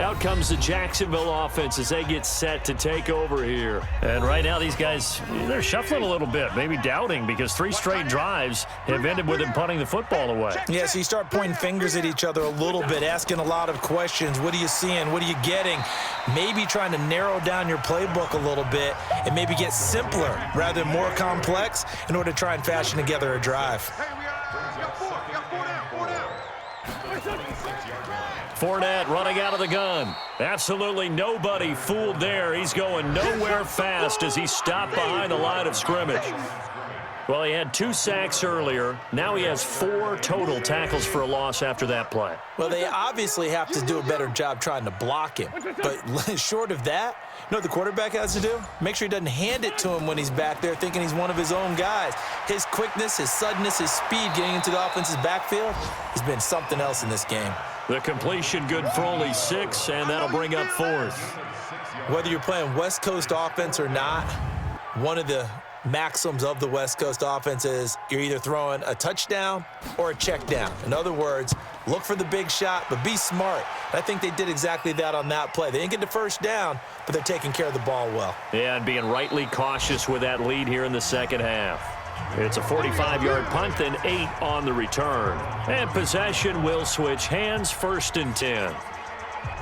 Out comes the Jacksonville offense as they get set to take over here. And right now these guys, they're shuffling a little bit, maybe doubting, because 3 straight drives have ended with them punting the football away. Yeah, so you start pointing fingers at each other a little bit, asking a lot of questions. What are you seeing? What are you getting? Maybe trying to narrow down your playbook a little bit and maybe get simpler rather than more complex in order to try and fashion together a drive. Hey, we got 4. We got 4 down. 4 down. Fournette running out of the gun. Absolutely nobody fooled there. He's going nowhere fast as he stopped behind the line of scrimmage. Well, he had 2 sacks earlier. Now he has 4 total tackles for a loss after that play. Well, they obviously have to do a better job trying to block him. But short of that, you know what the quarterback has to do? Make sure he doesn't hand it to him when he's back there thinking he's one of his own guys. His quickness, his suddenness, his speed getting into the offense's backfield has been something else in this game. The completion good for only 6, and that'll bring up 4th. Whether you're playing West Coast offense or not, one of the maxims of the West Coast offense is you're either throwing a touchdown or a check down. In other words, look for the big shot, but be smart. I think they did exactly that on that play. They didn't get the first down, but they're taking care of the ball well. Yeah, and being rightly cautious with that lead here in the second half. It's a 45-yard punt and 8 on the return. And possession will switch hands, 1st and 10.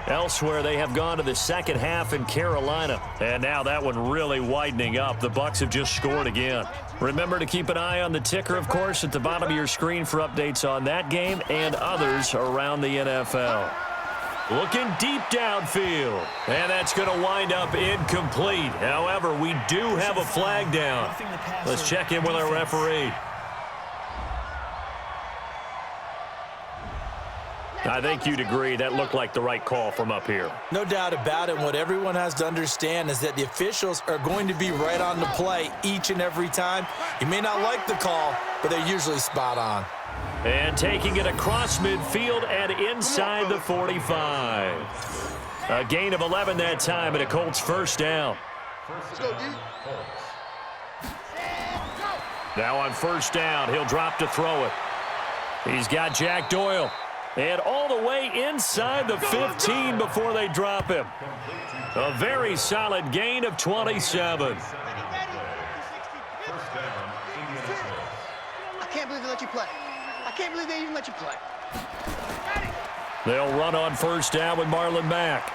Elsewhere, they have gone to the second half in Carolina. And now that one really widening up. The Bucs have just scored again. Remember to keep an eye on the ticker, of course, at the bottom of your screen for updates on that game and others around the NFL. Looking deep downfield. And that's going to wind up incomplete. However, we do have a flag down. Let's check in with our referee. I think you'd agree that looked like the right call from up here. No doubt about it. What everyone has to understand is that the officials are going to be right on the play each and every time. You may not like the call, but they're usually spot on. And taking it across midfield and inside the 45. A gain of 11 that time and a Colts 1st down. Let's go, D. Now on 1st down, he'll drop to throw it. He's got Jack Doyle. And all the way inside the 15 before they drop him. A very solid gain of 27. I can't believe they let you play. I can't believe they even let you play. They'll run on 1st down with Marlon Mack.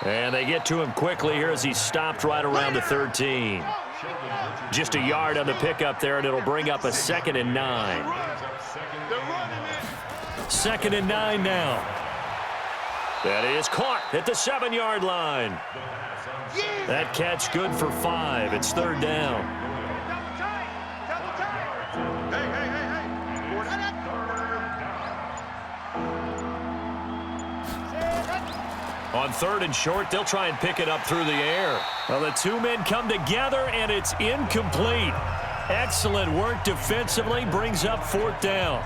And they get to him quickly here as he stopped right around the 13. Just a yard on the pickup there, and it'll bring up a 2nd and 9. 2nd and 9 now. That is caught at the 7-yard line. That catch good for 5. It's 3rd down. On 3rd and short, they'll try and pick it up through the air. Well, the 2 men come together, and it's incomplete. Excellent work defensively, brings up 4th down.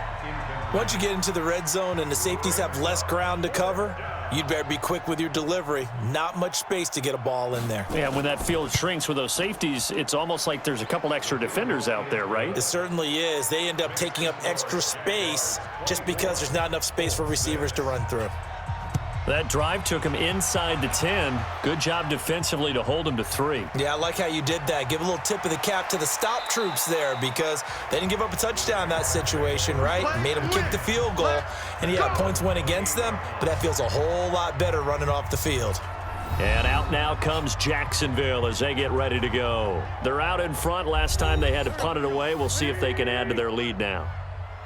Once you get into the red zone and the safeties have less ground to cover, you'd better be quick with your delivery. Not much space to get a ball in there. Yeah, when that field shrinks with those safeties, it's almost like there's a couple extra defenders out there, right? It certainly is. They end up taking up extra space just because there's not enough space for receivers to run through. That drive took him inside the 10. Good job defensively to hold him to 3. Yeah, I like how you did that. Give a little tip of the cap to the stop troops there because they didn't give up a touchdown in that situation, right? Made them kick the field goal. And yeah, points went against them, but that feels a whole lot better running off the field. And out now comes Jacksonville as they get ready to go. They're out in front. Last time they had to punt it away. We'll see if they can add to their lead now.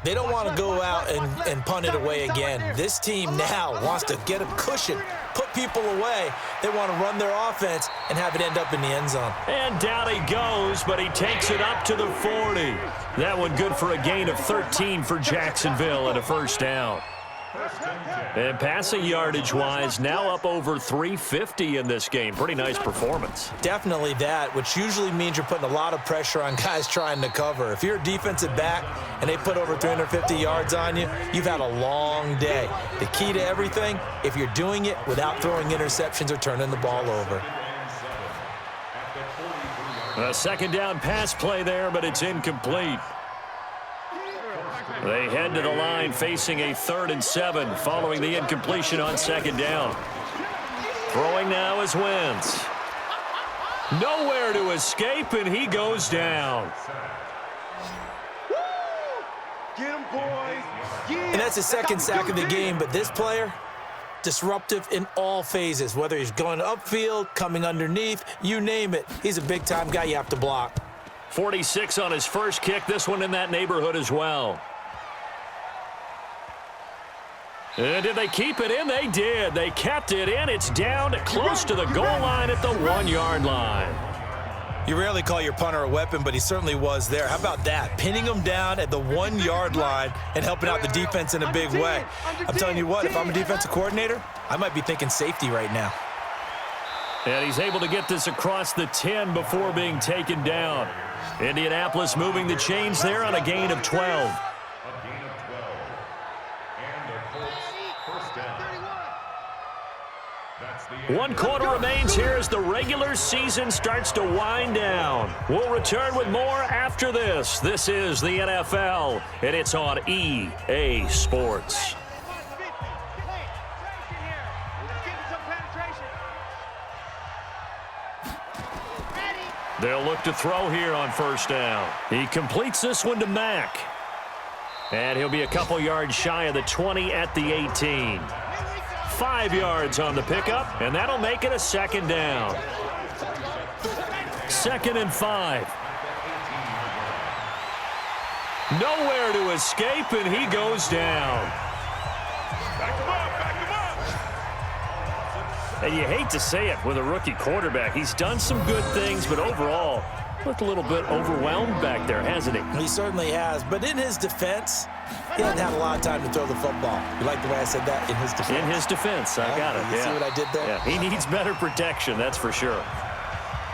They don't want to go out and punt it away again. This team now wants to get a cushion, put people away. They want to run their offense and have it end up in the end zone. And down he goes, but he takes it up to the 40. That one good for a gain of 13 for Jacksonville and a first down. And passing yardage-wise, now up over 350 in this game. Pretty nice performance. Definitely that, which usually means you're putting a lot of pressure on guys trying to cover. If you're a defensive back and they put over 350 yards on you, you've had a long day. The key to everything, if you're doing it without throwing interceptions or turning the ball over. A second down pass play there, but it's incomplete. They head to the line facing a 3rd and 7 following the incompletion on second down. Throwing now is Wentz. Nowhere to escape, and he goes down. Get him, boys. And that's his second sack of the game, but this player, disruptive in all phases, whether he's going upfield, coming underneath, you name it. He's a big-time guy you have to block. 46 on his first kick, this one in that neighborhood as well. And did they keep it in? They did. They kept it in. It's down close to the goal line at the 1-yard line. You rarely call your punter a weapon, but he certainly was there. How about that? Pinning him down at the 1-yard line and helping out the defense in a big way. I'm telling you what, if I'm a defensive coordinator, I might be thinking safety right now. And he's able to get this across the 10 before being taken down. Indianapolis moving the chains there on a gain of 12. One quarter remains here as the regular season starts to wind down. We'll return with more after this. This is the NFL, and it's on EA Sports. They'll look to throw here on first down. He completes this one to Mack. And he'll be a couple yards shy of the 20 at the 18. 5 yards on the pickup, and that'll make it a second down. 2nd and 5. Nowhere to escape, and he goes down. Back him up, back him up. And you hate to say it with a rookie quarterback. He's done some good things, but overall, looked a little bit overwhelmed back there, hasn't he? He certainly has, but in his defense, he hasn't had a lot of time to throw the football. You like the way I said that? In his defense. In his defense, I got it. You see what I did there? Yeah, he needs better protection, that's for sure.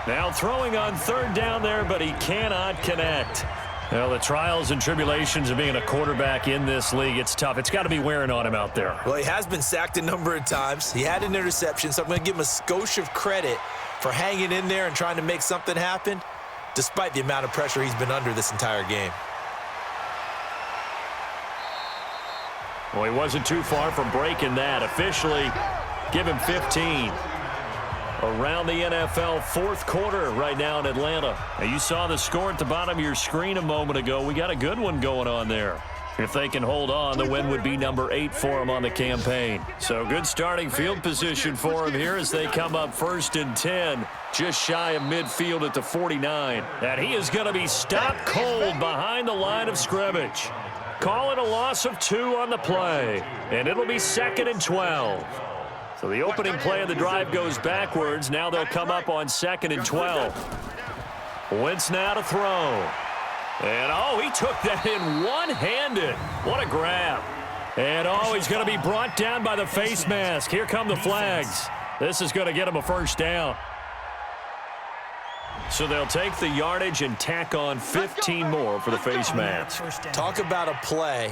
Now throwing on 3rd down there, but he cannot connect. Well, the trials and tribulations of being a quarterback in this league, it's tough. It's got to be wearing on him out there. Well, he has been sacked a number of times. He had an interception, so I'm going to give him a skosh of credit for hanging in there and trying to make something happen, despite the amount of pressure he's been under this entire game. Well, he wasn't too far from breaking that. Officially, give him 15. Around the NFL, 4th quarter right now in Atlanta. Now, you saw the score at the bottom of your screen a moment ago. We got a good one going on there. If they can hold on, the win would be number 8 for them on the campaign. So good starting field position for them here as they come up 1st and 10, just shy of midfield at the 49. And he is going to be stopped cold behind the line of scrimmage. Call it a loss of 2 on the play, and it'll be 2nd and 12. So the opening play of the drive goes backwards. Now they'll come up on 2nd and 12. Wentz now to throw. And, oh, he took that in one-handed. What a grab. And, oh, he's going to be brought down by the face mask. Here come the flags. This is going to get him a first down. So they'll take the yardage and tack on 15 more for the face mask. Talk about a play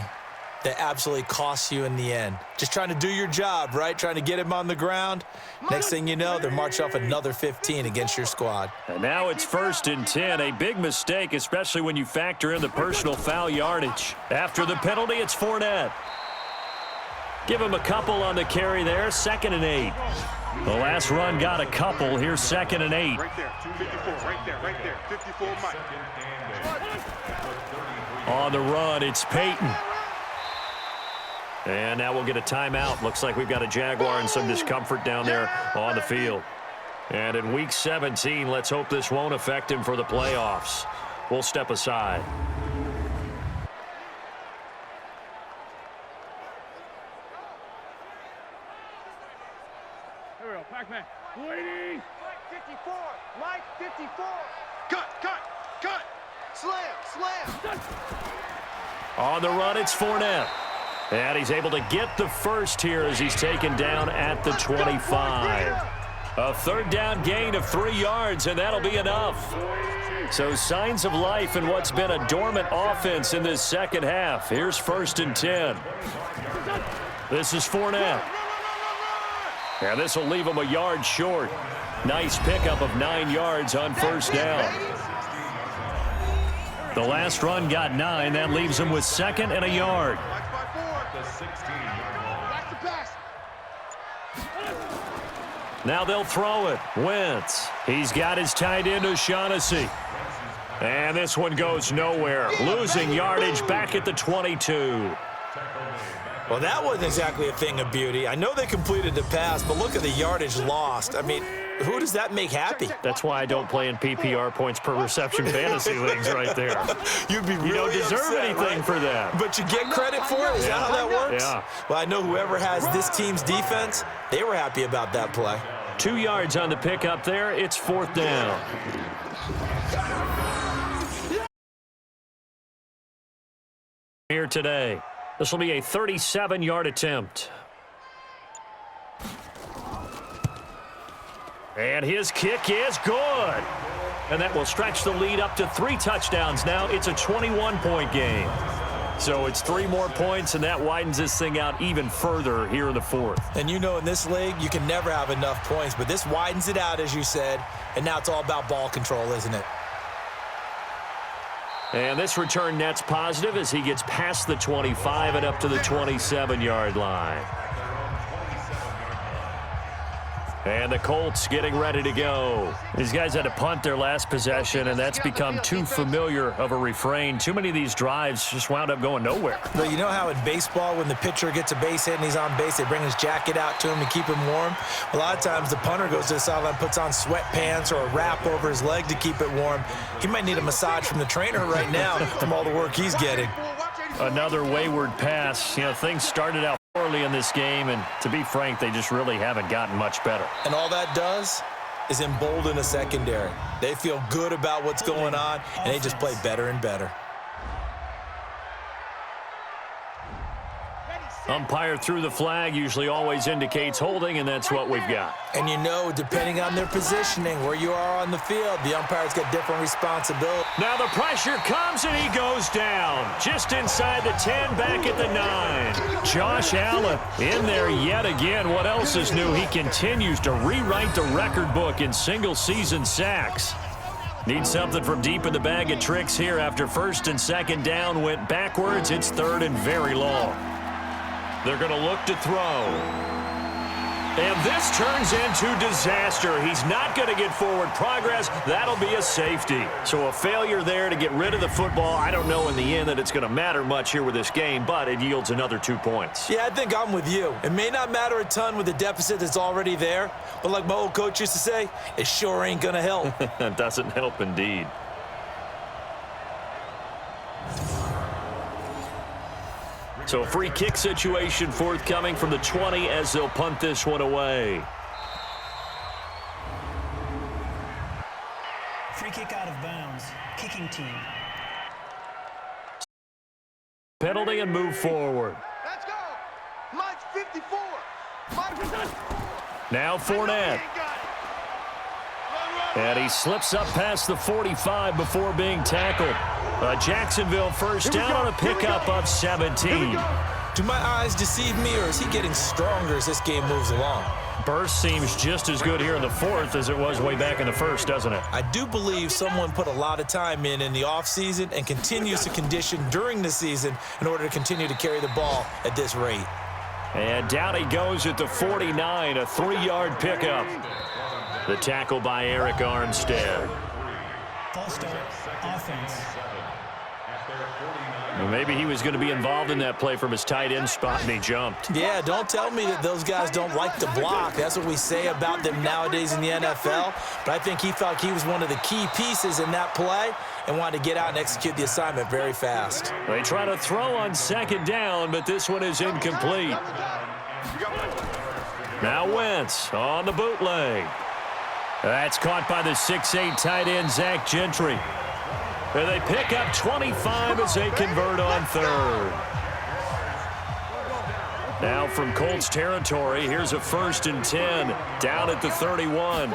that absolutely costs you in the end. Just trying to do your job, right? Trying to get him on the ground. Next thing you know, they're marching off another 15 against your squad. And now it's 1st and 10. A big mistake, especially when you factor in the personal foul yardage. After the penalty, it's Fournette. Give him a couple on the carry there. 2nd and 8. The last run got a couple. Here's 2nd and 8. Right there, 254, right there, 54 Mike. On the run, it's Peyton. And now we'll get a timeout. Looks like we've got a Jaguar and some discomfort down there on the field. And in Week 17, let's hope this won't affect him for the playoffs. We'll step aside. Here we go, Pac-Man. Ladies! Mike 54! Mike 54! Cut! Slam! On the run, it's Fournette. And he's able to get the first here as he's taken down at the 25. A third down gain of 3 yards, and that'll be enough. So signs of life in what's been a dormant offense in this second half. Here's 1st and 10. This is Fournette. And this will leave him a yard short. Nice pickup of 9 yards on 1st down. The last run got 9. That leaves him with 2nd and a yard. Now they'll throw it. Wentz. He's got his tight end O'Shaughnessy. And this one goes nowhere. Losing yardage back at the 22. Well, that wasn't exactly a thing of beauty. I know they completed the pass, but look at the yardage lost. I mean, who does that make happy? That's why I don't play in PPR points per reception fantasy leagues right there. You'd be really You don't deserve upset, anything right? for that. But you get credit for it? Is that how that works? Yeah. Well, I know whoever has this team's defense, they were happy about that play. 2 yards on the pickup there. It's 4th down. Here today. This will be a 37-yard attempt. And his kick is good. And that will stretch the lead up to 3 touchdowns now. It's a 21-point game. So it's 3 more points, and that widens this thing out even further here in the 4th. And you know in this league, you can never have enough points, but this widens it out, as you said, and now it's all about ball control, isn't it? And this return net's positive as he gets past the 25 and up to the 27-yard line. And the Colts getting ready to go. These guys had to punt their last possession, and that's become too familiar of a refrain. Too many of these drives just wound up going nowhere. But you know how in baseball, when the pitcher gets a base hit and he's on base, they bring his jacket out to him to keep him warm? A lot of times the punter goes to the sideline, puts on sweatpants or a wrap over his leg to keep it warm. He might need a massage from the trainer right now from all the work he's getting. Another wayward pass. You know, things started out poorly in this game, and to be frank, they just really haven't gotten much better. And all that does is embolden a secondary. They feel good about what's going on, and they just play better and better. Umpire threw the flag, usually always indicates holding, and that's what we've got. And you know, depending on their positioning, where you are on the field, the umpire's got different responsibility. Now the pressure comes, and he goes down. Just inside the 10, back at the 9. Josh Allen in there yet again. What else is new? He continues to rewrite the record book in single-season sacks. Needs something from deep in the bag of tricks here after 1st and 2nd down. Went backwards. It's 3rd and very long. They're going to look to throw. And this turns into disaster. He's not going to get forward progress. That'll be a safety. So a failure there to get rid of the football. I don't know in the end that it's going to matter much here with this game, but it yields another 2 points. Yeah, I think I'm with you. It may not matter a ton with the deficit that's already there, but like my old coach used to say, it sure ain't going to help. It doesn't help indeed. So a free kick situation forthcoming from the 20 as they'll punt this one away. Free kick out of bounds. Kicking team. Penalty and move forward. Let's go. Mike 54. Mike. Now Fournette. And he slips up past the 45 before being tackled. A Jacksonville first down on a pickup of 17. Do my eyes deceive me, or is he getting stronger as this game moves along? Burst seems just as good here in the 4th as it was way back in the 1st, doesn't it? I do believe someone put a lot of time in the offseason and continues to condition during the season in order to continue to carry the ball at this rate. And down he goes at the 49, a 3-yard pickup. The tackle by Eric Armstead. False start. Offense. Well, maybe he was going to be involved in that play from his tight end spot, and he jumped. Yeah, don't tell me that those guys don't like to block. That's what we say about them nowadays in the NFL. But I think he felt he was one of the key pieces in that play and wanted to get out and execute the assignment very fast. They try to throw on second down, but this one is incomplete. Now Wentz on the bootleg. That's caught by the 6'8" tight end, Zach Gentry. And they pick up 25 as they convert on third. Now from Colts territory, here's a 1st and 10 down at the 31.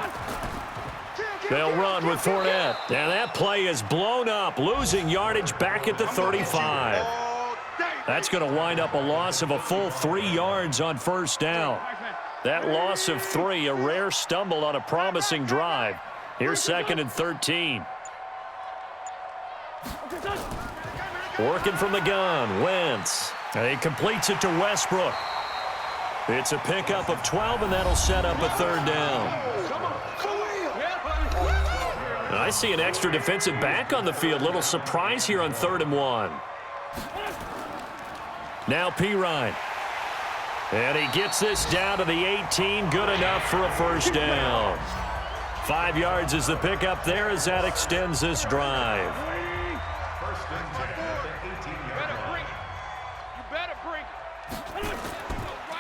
They'll run with Fournette. And that play is blown up, losing yardage back at the 35. That's going to wind up a loss of a full 3 yards on 1st down. That loss of 3, a rare stumble on a promising drive. Here's 2nd and 13. Working from the gun, Wentz. And he completes it to Westbrook. It's a pickup of 12, and that'll set up a 3rd down. I see an extra defensive back on the field. Little surprise here on 3rd and 1. Now Pirine. And he gets this down to the 18. Good enough for a 1st down. 5 yards is the pickup there as that extends this drive.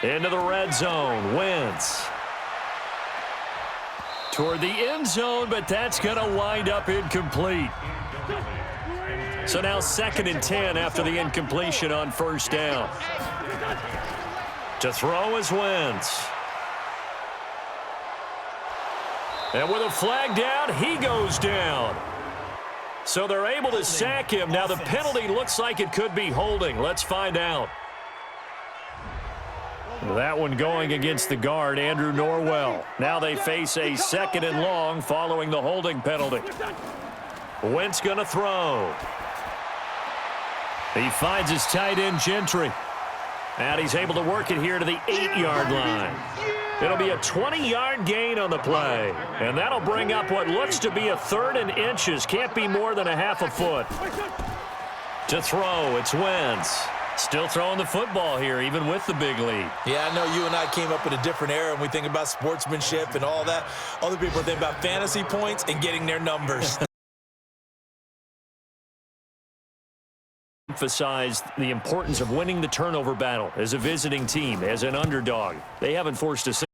Into the red zone, Wentz. Toward the end zone, but that's going to wind up incomplete. So now 2nd and 10 after the incompletion on 1st down. To throw is Wentz. And with a flag down, he goes down. So they're able to sack him. Now the penalty looks like it could be holding. Let's find out. That one going against the guard, Andrew Norwell. Now they face a 2nd and long following the holding penalty. Wentz going to throw. He finds his tight end, Gentry. And he's able to work it here to the 8-yard line. It'll be a 20-yard gain on the play. And that'll bring up what looks to be a 3rd and inches. Can't be more than a half a foot. To throw, it's Wentz. Still throwing the football here, even with the big lead. Yeah, I know you and I came up in a different era, and we think about sportsmanship and all that. Other people think about fantasy points and getting their numbers. Emphasized the importance of winning the turnover battle as a visiting team, as an underdog. They haven't forced a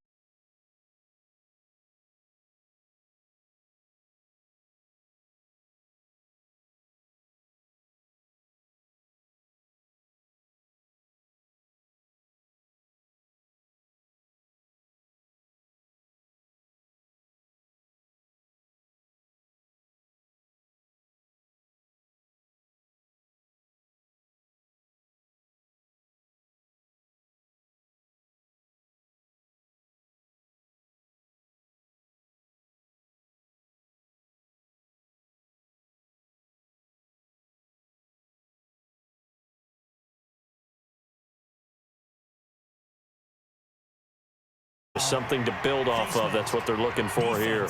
something to build off of. That's what they're looking for here.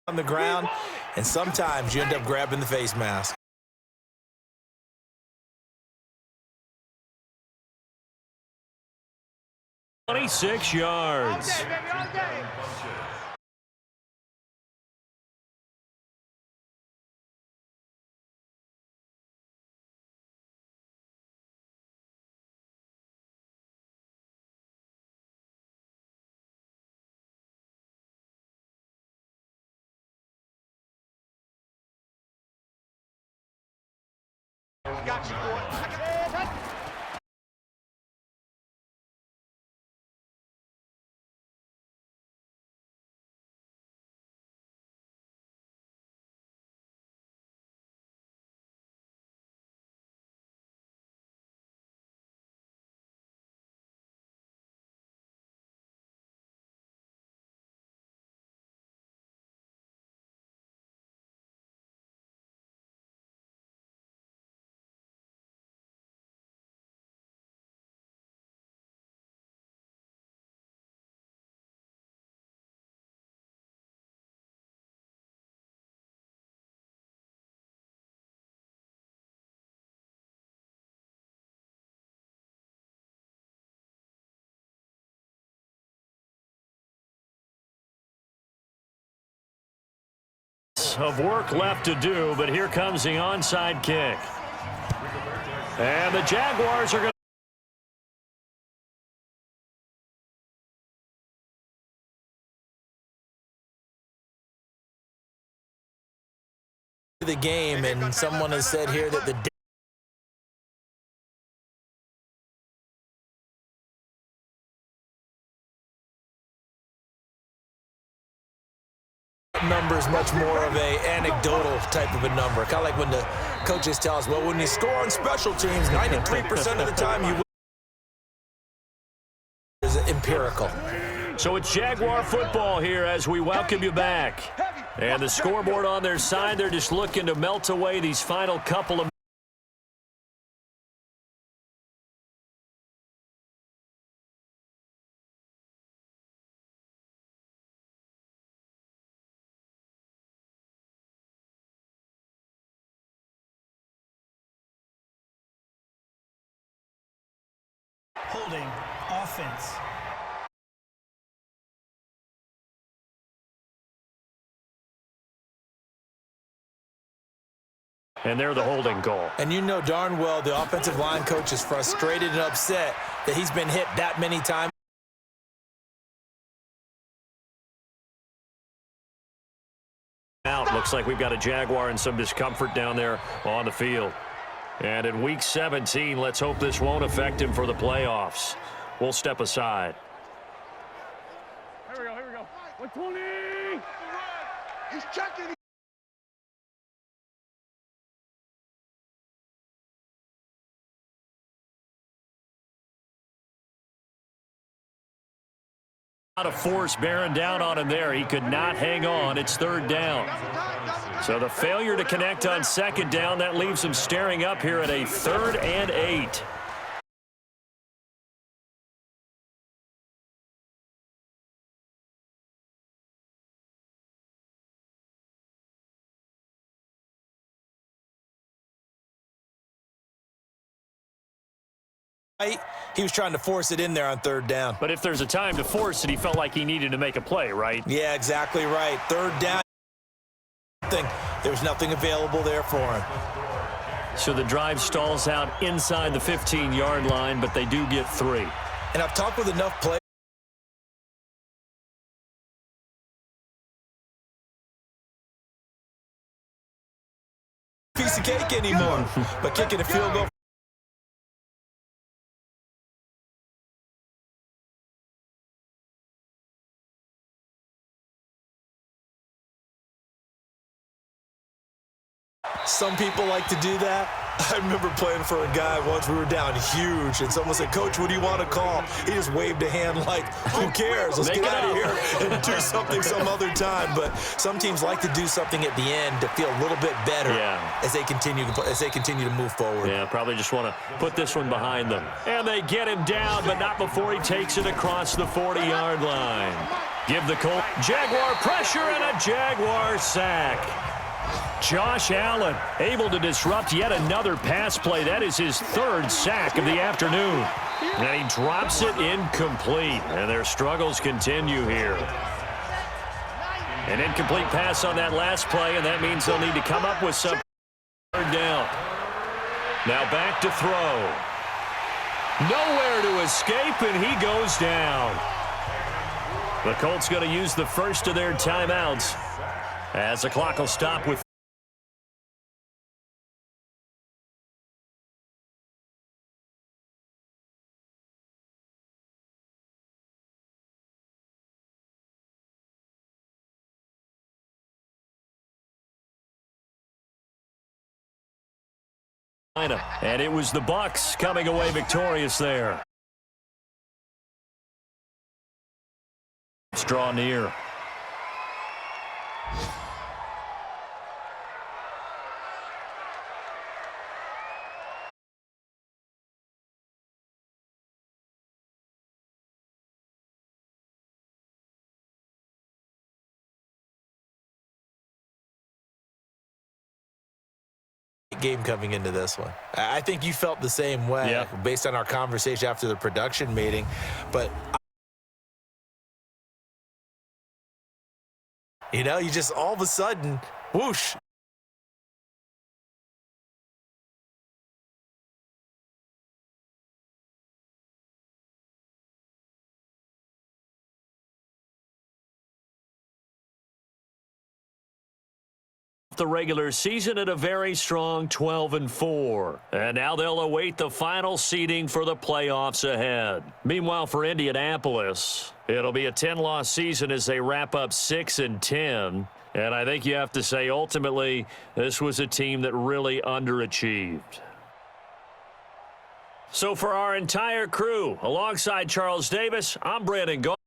On the ground, and sometimes you end up grabbing the face mask. 26 yards. Got you, boy. minutes of work left to do, but here comes the onside kick. And the Jaguars are going to the game, and someone has said here that the number is much more of a anecdotal type of a number. Kind of like when the coaches tell us, well, when you score on special teams, 93% of the time you win. Is empirical. So it's Jaguar football here as we welcome you back. And the scoreboard on their side, they're just looking to melt away these final couple of Holding offense. and they're the holding goal. And you know darn well the offensive line coach is frustrated and upset that he's been hit that many times. Out. Looks like we've got a Jaguar in some discomfort down there on the field. And in Week 17, let's hope this won't affect him for the playoffs. We'll step aside. Here we go. 120! He's checking. A lot of force bearing down on him there. He could not hang on. It's third down. So the failure to connect on second down, that leaves him staring up here at a 3rd and 8. He was trying to force it in there on 3rd down. But if there's a time to force it, he felt like he needed to make a play, right? Yeah, exactly right. 3rd down. There was nothing available there for him. So the drive stalls out inside the 15-yard line, but they do get 3. And I've talked with enough players. Piece of cake anymore. But kicking a field goal. Some people like to do that. I remember playing for a guy once. We were down huge, and someone said, "Coach, what do you want to call?" He just waved a hand like, "Who cares? Let's get out of here and do something some other time." But some teams like to do something at the end to feel a little bit better as they continue to move forward. Yeah, probably just want to put this one behind them. And they get him down, but not before he takes it across the 40-yard line. Give the Colts Jaguar pressure and a Jaguar sack. Josh Allen able to disrupt yet another pass play. That is his 3rd sack of the afternoon. And he drops it incomplete. And their struggles continue here. An incomplete pass on that last play, and that means they'll need to come up with some 3rd down. Now back to throw. Nowhere to escape, and he goes down. The Colts going to use the first of their timeouts as the clock will stop with and it was the Bucs coming away victorious there. Let's draw near. Game coming into this one. I think you felt the same way based on our conversation after the production meeting. But, you know, you just all of a sudden Whoosh. The regular season at a very strong 12-4. And now they'll await the final seeding for the playoffs ahead. Meanwhile, for Indianapolis, it'll be a 10-loss season as they wrap up 6-10. And I think you have to say, ultimately, this was a team that really underachieved. So for our entire crew, alongside Charles Davis, I'm Brandon Gault.